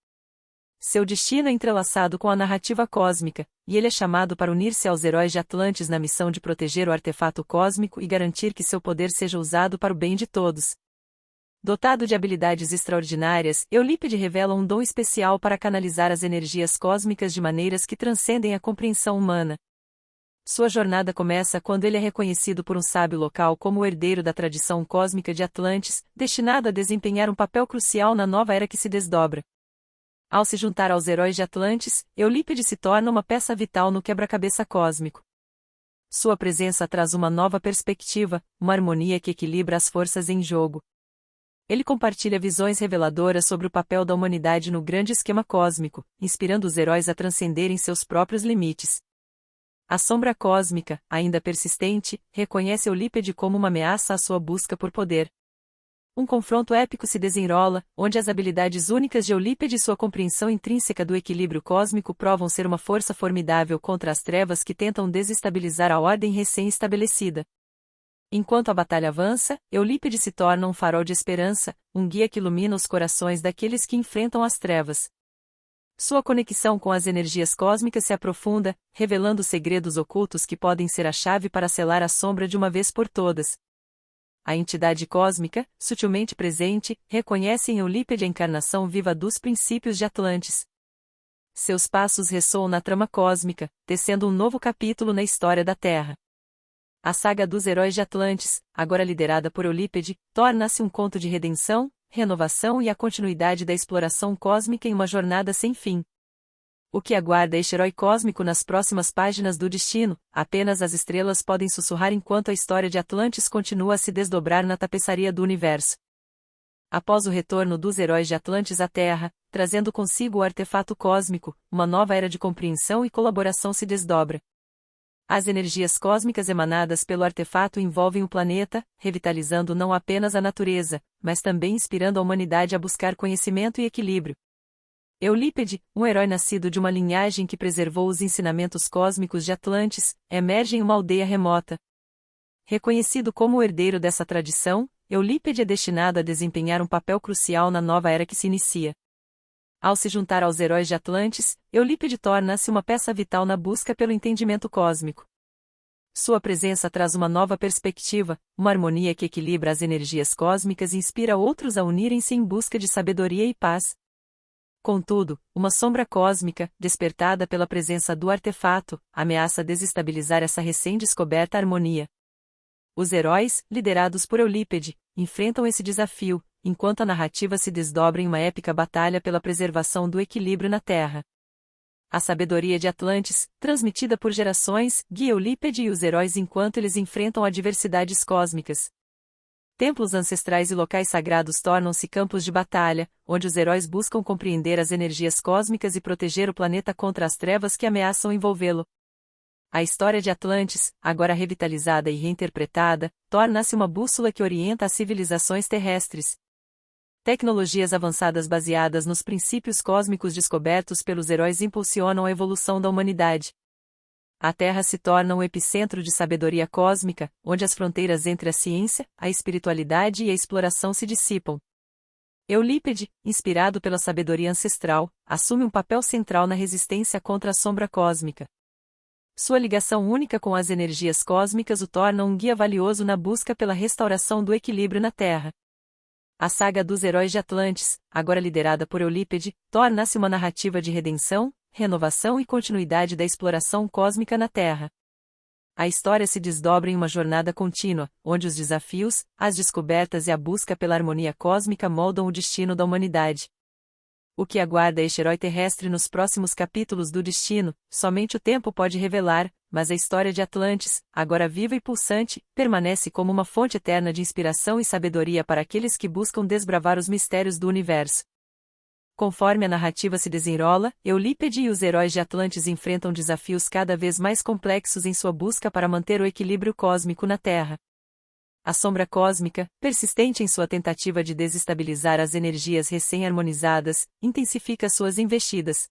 Seu destino é entrelaçado com a narrativa cósmica, e ele é chamado para unir-se aos heróis de Atlantis na missão de proteger o artefato cósmico e garantir que seu poder seja usado para o bem de todos. Dotado de habilidades extraordinárias, Eurípede revela um dom especial para canalizar as energias cósmicas de maneiras que transcendem a compreensão humana. Sua jornada começa quando ele é reconhecido por um sábio local como o herdeiro da tradição cósmica de Atlantis, destinado a desempenhar um papel crucial na nova era que se desdobra. Ao se juntar aos heróis de Atlantis, Eurípede se torna uma peça vital no quebra-cabeça cósmico. Sua presença traz uma nova perspectiva, uma harmonia que equilibra as forças em jogo. Ele compartilha visões reveladoras sobre o papel da humanidade no grande esquema cósmico, inspirando os heróis a transcenderem seus próprios limites. A sombra cósmica, ainda persistente, reconhece Eurípede como uma ameaça à sua busca por poder. Um confronto épico se desenrola, onde as habilidades únicas de Eurípede e sua compreensão intrínseca do equilíbrio cósmico provam ser uma força formidável contra as trevas que tentam desestabilizar a ordem recém-estabelecida. Enquanto a batalha avança, Eurípede se torna um farol de esperança, um guia que ilumina os corações daqueles que enfrentam as trevas. Sua conexão com as energias cósmicas se aprofunda, revelando segredos ocultos que podem ser a chave para selar a sombra de uma vez por todas. A entidade cósmica, sutilmente presente, reconhece em Eurípede a encarnação viva dos princípios de Atlantis. Seus passos ressoam na trama cósmica, tecendo um novo capítulo na história da Terra. A saga dos heróis de Atlantis, agora liderada por Eurípede, torna-se um conto de redenção, renovação e a continuidade da exploração cósmica em uma jornada sem fim. O que aguarda este herói cósmico nas próximas páginas do destino? Apenas as estrelas podem sussurrar enquanto a história de Atlantis continua a se desdobrar na tapeçaria do universo. Após o retorno dos heróis de Atlantis à Terra, trazendo consigo o artefato cósmico, uma nova era de compreensão e colaboração se desdobra. As energias cósmicas emanadas pelo artefato envolvem o planeta, revitalizando não apenas a natureza, mas também inspirando a humanidade a buscar conhecimento e equilíbrio. Eurípede, um herói nascido de uma linhagem que preservou os ensinamentos cósmicos de Atlantis, emerge em uma aldeia remota. Reconhecido como o herdeiro dessa tradição, Eurípede é destinado a desempenhar um papel crucial na nova era que se inicia. Ao se juntar aos heróis de Atlantis, Eurípede torna-se uma peça vital na busca pelo entendimento cósmico. Sua presença traz uma nova perspectiva, uma harmonia que equilibra as energias cósmicas e inspira outros a unirem-se em busca de sabedoria e paz. Contudo, uma sombra cósmica, despertada pela presença do artefato, ameaça desestabilizar essa recém-descoberta harmonia. Os heróis, liderados por Eurípede, enfrentam esse desafio, enquanto a narrativa se desdobra em uma épica batalha pela preservação do equilíbrio na Terra. A sabedoria de Atlantis, transmitida por gerações, guia Eurípede e os heróis enquanto eles enfrentam adversidades cósmicas. Templos ancestrais e locais sagrados tornam-se campos de batalha, onde os heróis buscam compreender as energias cósmicas e proteger o planeta contra as trevas que ameaçam envolvê-lo. A história de Atlantis, agora revitalizada e reinterpretada, torna-se uma bússola que orienta as civilizações terrestres. Tecnologias avançadas baseadas nos princípios cósmicos descobertos pelos heróis impulsionam a evolução da humanidade. A Terra se torna um epicentro de sabedoria cósmica, onde as fronteiras entre a ciência, a espiritualidade e a exploração se dissipam. Eurípede, inspirado pela sabedoria ancestral, assume um papel central na resistência contra a sombra cósmica. Sua ligação única com as energias cósmicas o torna um guia valioso na busca pela restauração do equilíbrio na Terra. A saga dos heróis de Atlantis, agora liderada por Eurípede, torna-se uma narrativa de redenção, renovação e continuidade da exploração cósmica na Terra. A história se desdobra em uma jornada contínua, onde os desafios, as descobertas e a busca pela harmonia cósmica moldam o destino da humanidade. O que aguarda este herói terrestre nos próximos capítulos do destino, somente o tempo pode revelar, mas a história de Atlantis, agora viva e pulsante, permanece como uma fonte eterna de inspiração e sabedoria para aqueles que buscam desbravar os mistérios do universo. Conforme a narrativa se desenrola, Eurípede e os heróis de Atlantis enfrentam desafios cada vez mais complexos em sua busca para manter o equilíbrio cósmico na Terra. A sombra cósmica, persistente em sua tentativa de desestabilizar as energias recém-harmonizadas, intensifica suas investidas.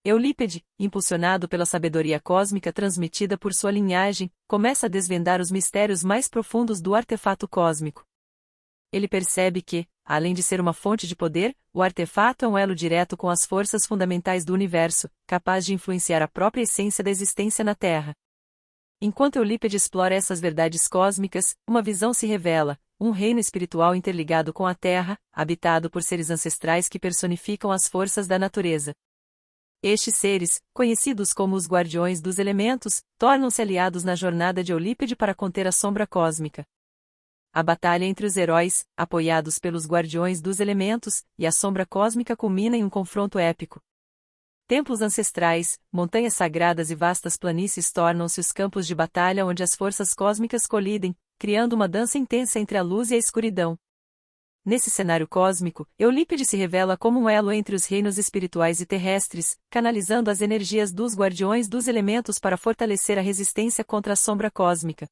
Eurípede, impulsionado pela sabedoria cósmica transmitida por sua linhagem, começa a desvendar os mistérios mais profundos do artefato cósmico. Ele percebe que, além de ser uma fonte de poder, o artefato é um elo direto com as forças fundamentais do universo, capaz de influenciar a própria essência da existência na Terra. Enquanto Eurípede explora essas verdades cósmicas, uma visão se revela, um reino espiritual interligado com a Terra, habitado por seres ancestrais que personificam as forças da natureza. Estes seres, conhecidos como os Guardiões dos Elementos, tornam-se aliados na jornada de Eurípede para conter a sombra cósmica. A batalha entre os heróis, apoiados pelos Guardiões dos Elementos, e a sombra cósmica culmina em um confronto épico. Templos ancestrais, montanhas sagradas e vastas planícies tornam-se os campos de batalha onde as forças cósmicas colidem, criando uma dança intensa entre a luz e a escuridão. Nesse cenário cósmico, Eurípede se revela como um elo entre os reinos espirituais e terrestres, canalizando as energias dos Guardiões dos Elementos para fortalecer a resistência contra a sombra cósmica.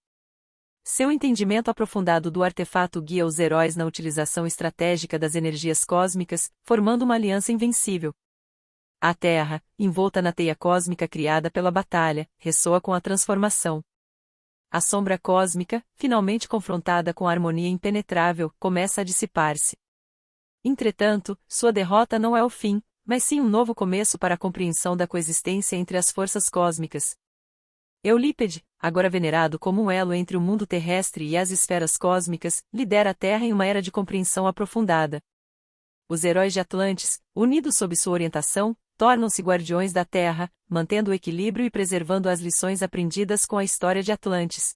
Seu entendimento aprofundado do artefato guia os heróis na utilização estratégica das energias cósmicas, formando uma aliança invencível. A Terra, envolta na teia cósmica criada pela batalha, ressoa com a transformação. A sombra cósmica, finalmente confrontada com a harmonia impenetrável, começa a dissipar-se. Entretanto, sua derrota não é o fim, mas sim um novo começo para a compreensão da coexistência entre as forças cósmicas. Eurípede, agora venerado como um elo entre o mundo terrestre e as esferas cósmicas, lidera a Terra em uma era de compreensão aprofundada. Os heróis de Atlantis, unidos sob sua orientação, tornam-se guardiões da Terra, mantendo o equilíbrio e preservando as lições aprendidas com a história de Atlantis.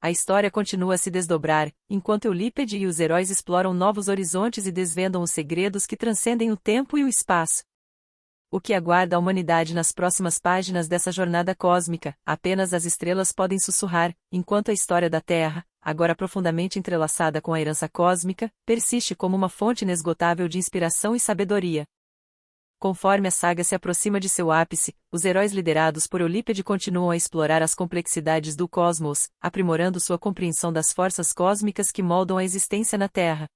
A história continua a se desdobrar, enquanto Eurípede e os heróis exploram novos horizontes e desvendam os segredos que transcendem o tempo e o espaço. O que aguarda a humanidade nas próximas páginas dessa jornada cósmica, apenas as estrelas podem sussurrar, enquanto a história da Terra, agora profundamente entrelaçada com a herança cósmica, persiste como uma fonte inesgotável de inspiração e sabedoria. Conforme a saga se aproxima de seu ápice, os heróis liderados por Eurípede continuam a explorar as complexidades do cosmos, aprimorando sua compreensão das forças cósmicas que moldam a existência na Terra.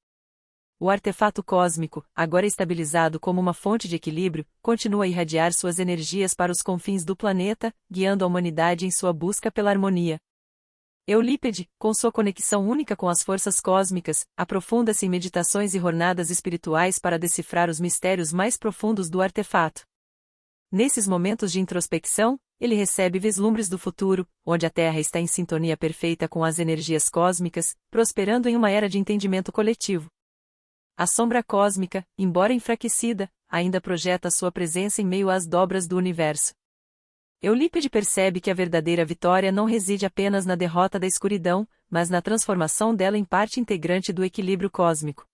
O artefato cósmico, agora estabilizado como uma fonte de equilíbrio, continua a irradiar suas energias para os confins do planeta, guiando a humanidade em sua busca pela harmonia. Eurípede, com sua conexão única com as forças cósmicas, aprofunda-se em meditações e jornadas espirituais para decifrar os mistérios mais profundos do artefato. Nesses momentos de introspecção, ele recebe vislumbres do futuro, onde a Terra está em sintonia perfeita com as energias cósmicas, prosperando em uma era de entendimento coletivo. A sombra cósmica, embora enfraquecida, ainda projeta sua presença em meio às dobras do universo. Eurípede percebe que a verdadeira vitória não reside apenas na derrota da escuridão, mas na transformação dela em parte integrante do equilíbrio cósmico.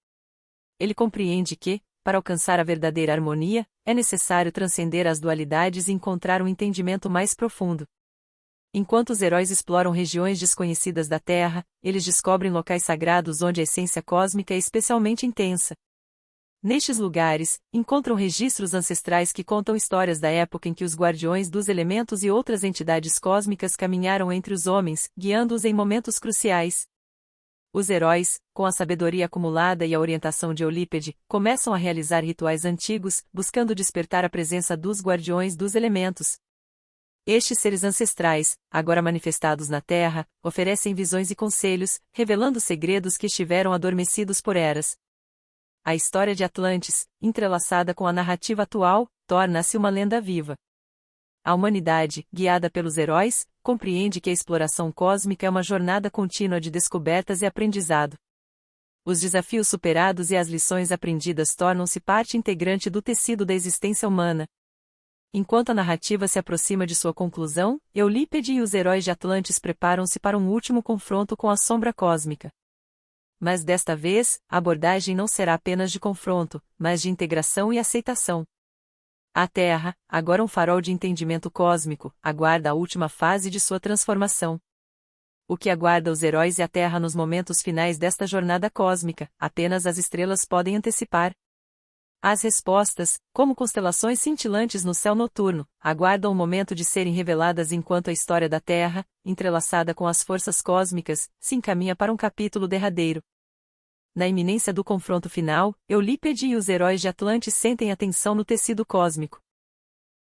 Ele compreende que, para alcançar a verdadeira harmonia, é necessário transcender as dualidades e encontrar um entendimento mais profundo. Enquanto os heróis exploram regiões desconhecidas da Terra, eles descobrem locais sagrados onde a essência cósmica é especialmente intensa. Nestes lugares, encontram registros ancestrais que contam histórias da época em que os Guardiões dos Elementos e outras entidades cósmicas caminharam entre os homens, guiando-os em momentos cruciais. Os heróis, com a sabedoria acumulada e a orientação de Eurípede, começam a realizar rituais antigos, buscando despertar a presença dos Guardiões dos Elementos. Estes seres ancestrais, agora manifestados na Terra, oferecem visões e conselhos, revelando segredos que estiveram adormecidos por eras. A história de Atlantis, entrelaçada com a narrativa atual, torna-se uma lenda viva. A humanidade, guiada pelos heróis, compreende que a exploração cósmica é uma jornada contínua de descobertas e aprendizado. Os desafios superados e as lições aprendidas tornam-se parte integrante do tecido da existência humana. Enquanto a narrativa se aproxima de sua conclusão, Eurípede e os heróis de Atlantis preparam-se para um último confronto com a sombra cósmica. Mas desta vez, a abordagem não será apenas de confronto, mas de integração e aceitação. A Terra, agora um farol de entendimento cósmico, aguarda a última fase de sua transformação. O que aguarda os heróis e a Terra nos momentos finais desta jornada cósmica, apenas as estrelas podem antecipar. As respostas, como constelações cintilantes no céu noturno, aguardam o momento de serem reveladas enquanto a história da Terra, entrelaçada com as forças cósmicas, se encaminha para um capítulo derradeiro. Na iminência do confronto final, Eurípede e os heróis de Atlantis sentem a tensão no tecido cósmico.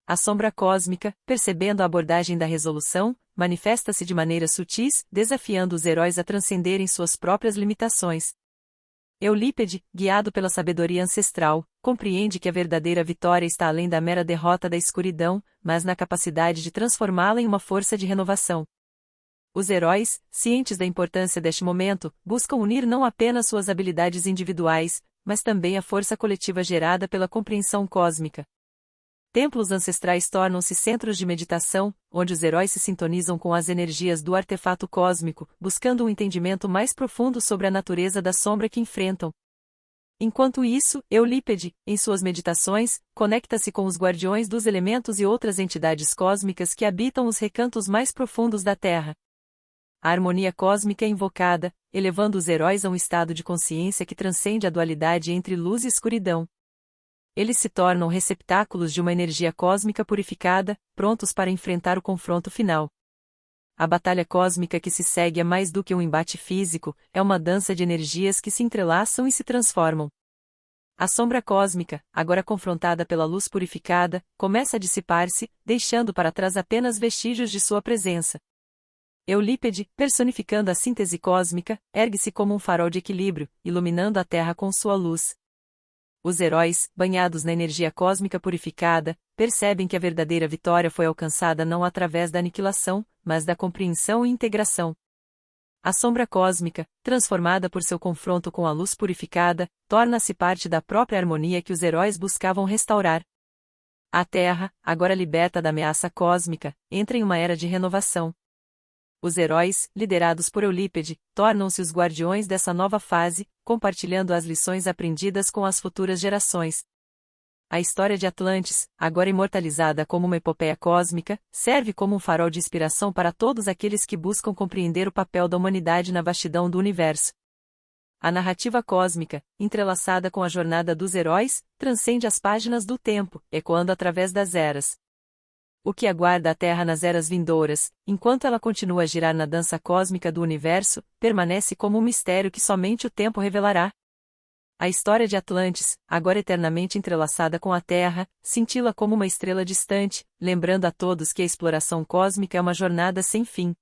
A sombra cósmica, percebendo a abordagem da resolução, manifesta-se de maneiras sutis, desafiando os heróis a transcenderem suas próprias limitações. Eurípede, guiado pela sabedoria ancestral, compreende que a verdadeira vitória está além da mera derrota da escuridão, mas na capacidade de transformá-la em uma força de renovação. Os heróis, cientes da importância deste momento, buscam unir não apenas suas habilidades individuais, mas também a força coletiva gerada pela compreensão cósmica. Templos ancestrais tornam-se centros de meditação, onde os heróis se sintonizam com as energias do artefato cósmico, buscando um entendimento mais profundo sobre a natureza da sombra que enfrentam. Enquanto isso, Eurípede, em suas meditações, conecta-se com os guardiões dos elementos e outras entidades cósmicas que habitam os recantos mais profundos da Terra. A harmonia cósmica é invocada, elevando os heróis a um estado de consciência que transcende a dualidade entre luz e escuridão. Eles se tornam receptáculos de uma energia cósmica purificada, prontos para enfrentar o confronto final. A batalha cósmica que se segue é mais do que um embate físico, é uma dança de energias que se entrelaçam e se transformam. A sombra cósmica, agora confrontada pela luz purificada, começa a dissipar-se, deixando para trás apenas vestígios de sua presença. Eurípede, personificando a síntese cósmica, ergue-se como um farol de equilíbrio, iluminando a Terra com sua luz. Os heróis, banhados na energia cósmica purificada, percebem que a verdadeira vitória foi alcançada não através da aniquilação, mas da compreensão e integração. A sombra cósmica, transformada por seu confronto com a luz purificada, torna-se parte da própria harmonia que os heróis buscavam restaurar. A Terra, agora liberta da ameaça cósmica, entra em uma era de renovação. Os heróis, liderados por Eurípede, tornam-se os guardiões dessa nova fase, compartilhando as lições aprendidas com as futuras gerações. A história de Atlantis, agora imortalizada como uma epopeia cósmica, serve como um farol de inspiração para todos aqueles que buscam compreender o papel da humanidade na vastidão do universo. A narrativa cósmica, entrelaçada com a jornada dos heróis, transcende as páginas do tempo, ecoando através das eras. O que aguarda a Terra nas eras vindouras, enquanto ela continua a girar na dança cósmica do universo, permanece como um mistério que somente o tempo revelará. A história de Atlantis, agora eternamente entrelaçada com a Terra, cintila como uma estrela distante, lembrando a todos que a exploração cósmica é uma jornada sem fim.